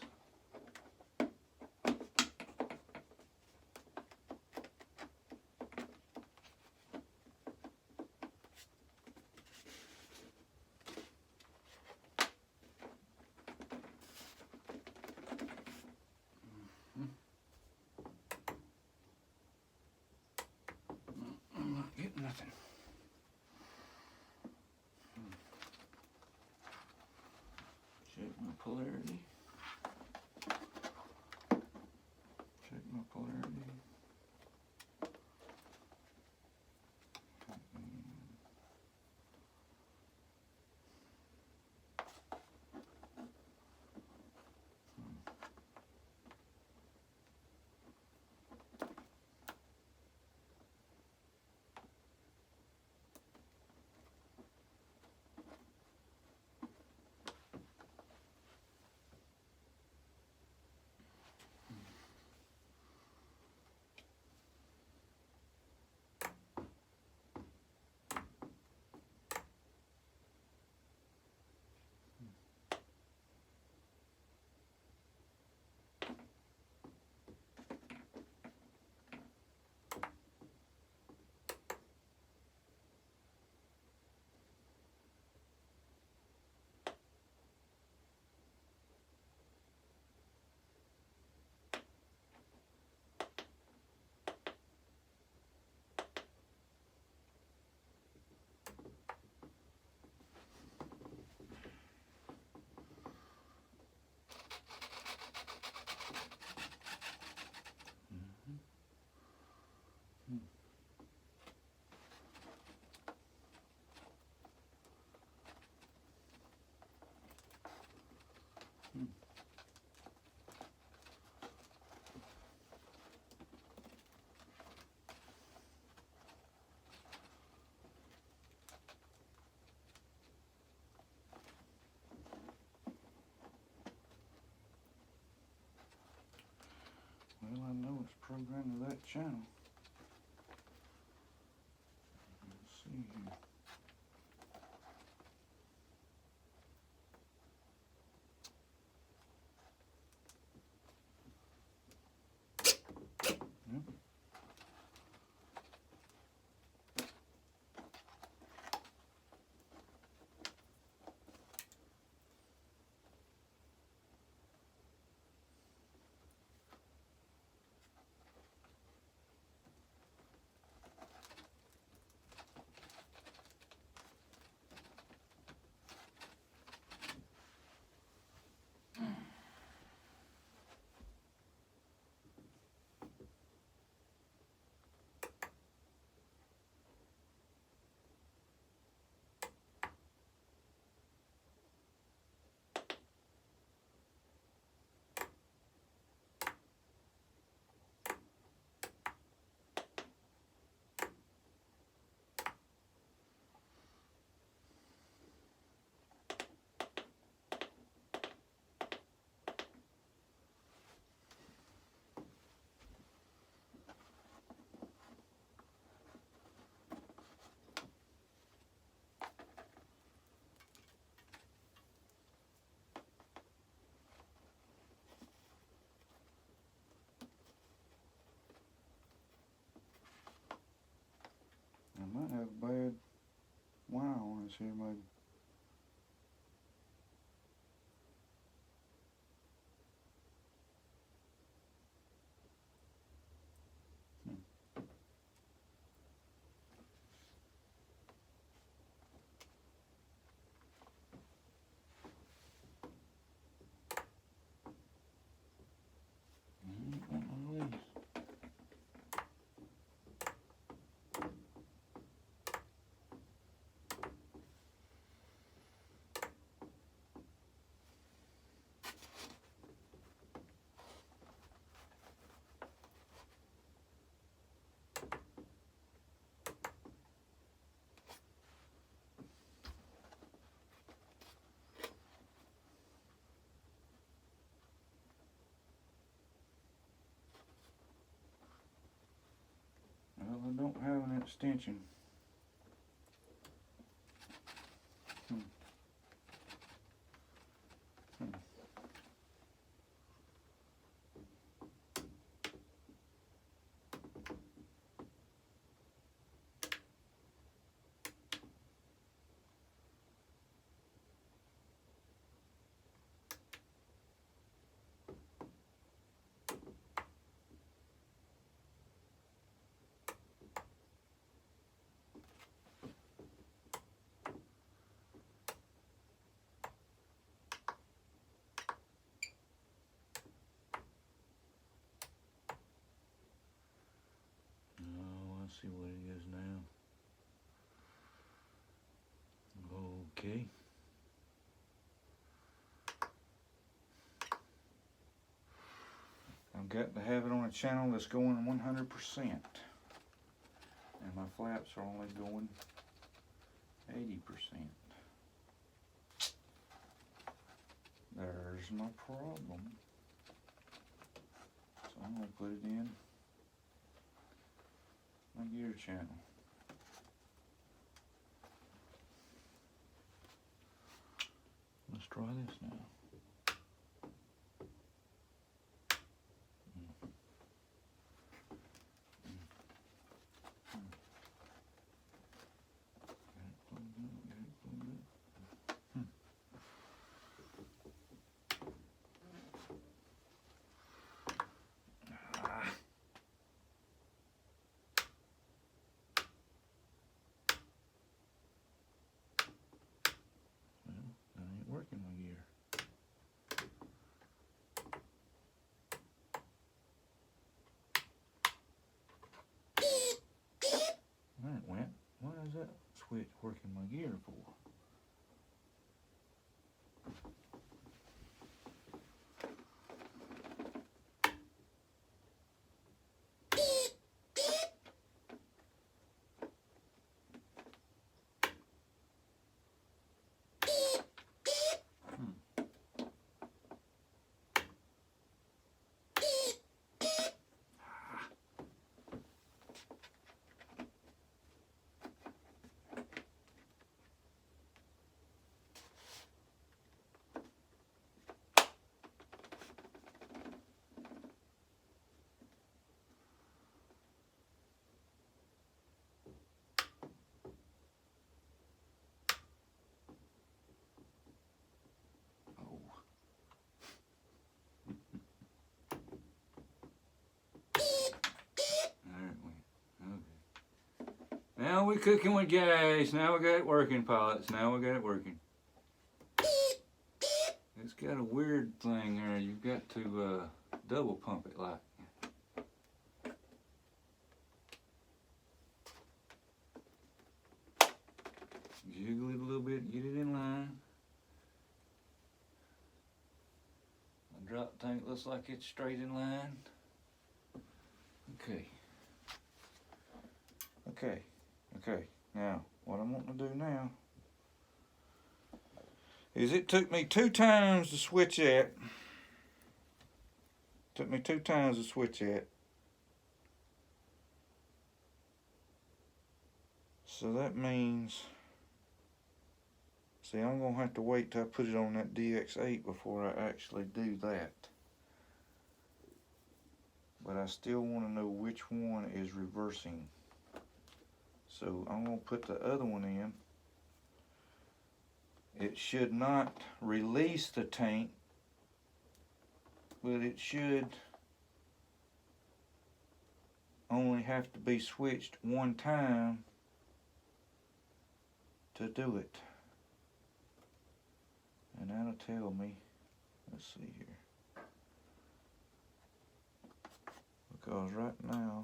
I'm not getting nothing. my polarity. Check my polarity. Well, I know it's programmed to that channel. Let's see here. Yep. I might have bad wire on this here, maybe. Well, I don't have an extension. Okay. I've got to have it on a channel that's going 100%. And my flaps are only going 80%. There's my problem. So I'm going to put it in my gear channel. Let's try this now. Working my gear. There it went. Why is that switch working my gear for? Now we're cooking with gas. Now we got it working, pilots. Now we got it working. It's got a weird thing there. You've got to double pump it like. Jiggle it a little bit, get it in line. The drop tank looks like it's straight in line. Okay. Okay, now what I'm wanting to do now is it took me 2 times to switch it. Took me 2 times to switch it. So that means, see, I'm gonna have to wait till I put it on that DX8 before I actually do that. But I still want to know which one is reversing. So I'm going to put the other one in. It should not release the tank, but it should only have to be switched 1 time to do it. And that'll tell me, let's see here. Because right now,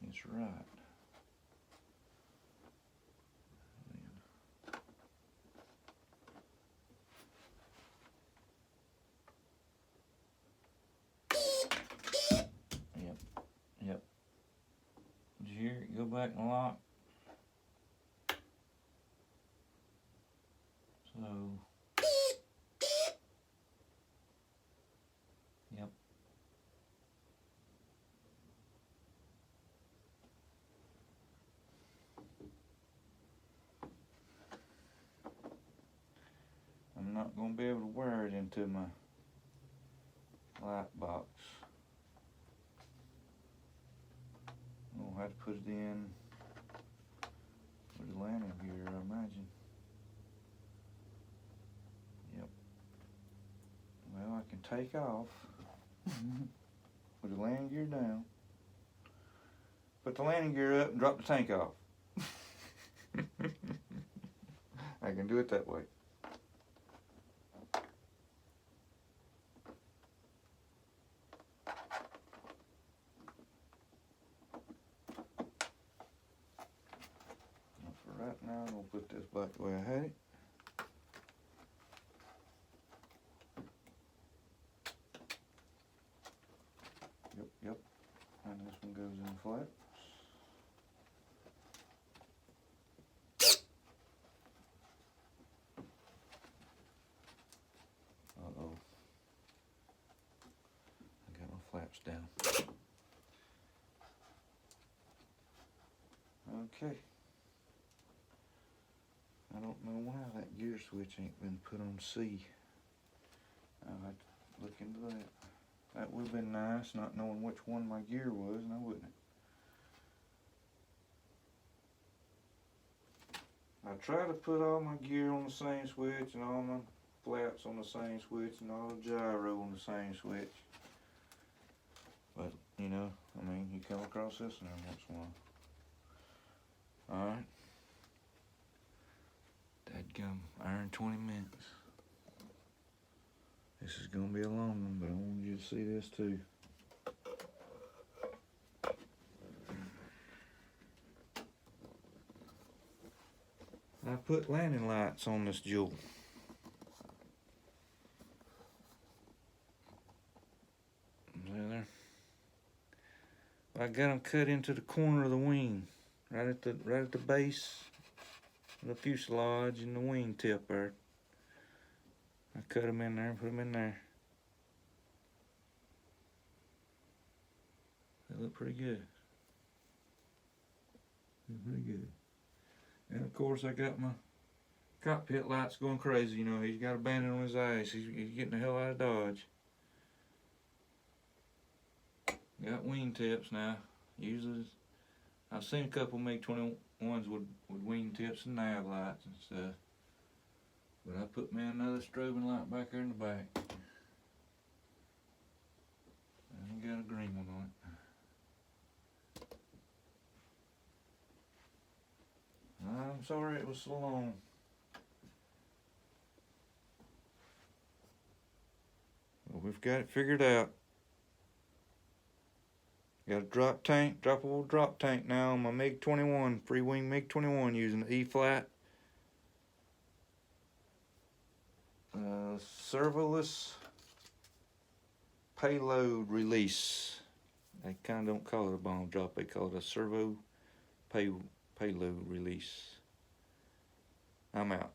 it's right. Yep. Did you hear it go back and lock? So, yep. I'm not going to be able to wire it into my light box. I'm going to have to put it in with the landing gear, I imagine. Yep. Well, I can take off with the landing gear down, put the landing gear up and drop the tank off. I can do it that way. down. Okay. I don't know why that gear switch ain't been put on C. I'll have to look into that. That would have been nice, not knowing which one my gear was, now wouldn't it? I try to put all my gear on the same switch and all my flaps on the same switch and all the gyro on the same switch. But, you know, I mean, you come across this now once in a while. Alright. Dadgum, iron 20 minutes. This is going to be a long one, but I want you to see this too. I put landing lights on this jewel. There. I got them cut into the corner of the wing, right at the base of the fuselage and the wing tip there. I cut them in there and put them in there. They look pretty good. They're pretty good. And of course I got my cockpit lights going crazy, you know, he's got a bandit on his eyes, he's getting the hell out of Dodge. Got wing tips now. Usually, I've seen a couple MiG-21s with wing tips and nav lights and stuff. But I put me another strobing light back there in the back. I got a green one on it. I'm sorry it was so long. Well, we've got it figured out. Got a droppable drop tank now on my MiG-21, Freewing MiG-21 using the E-flite Servoless Payload Release. They kind of don't call it a bomb drop, they call it a servo payload release. I'm out.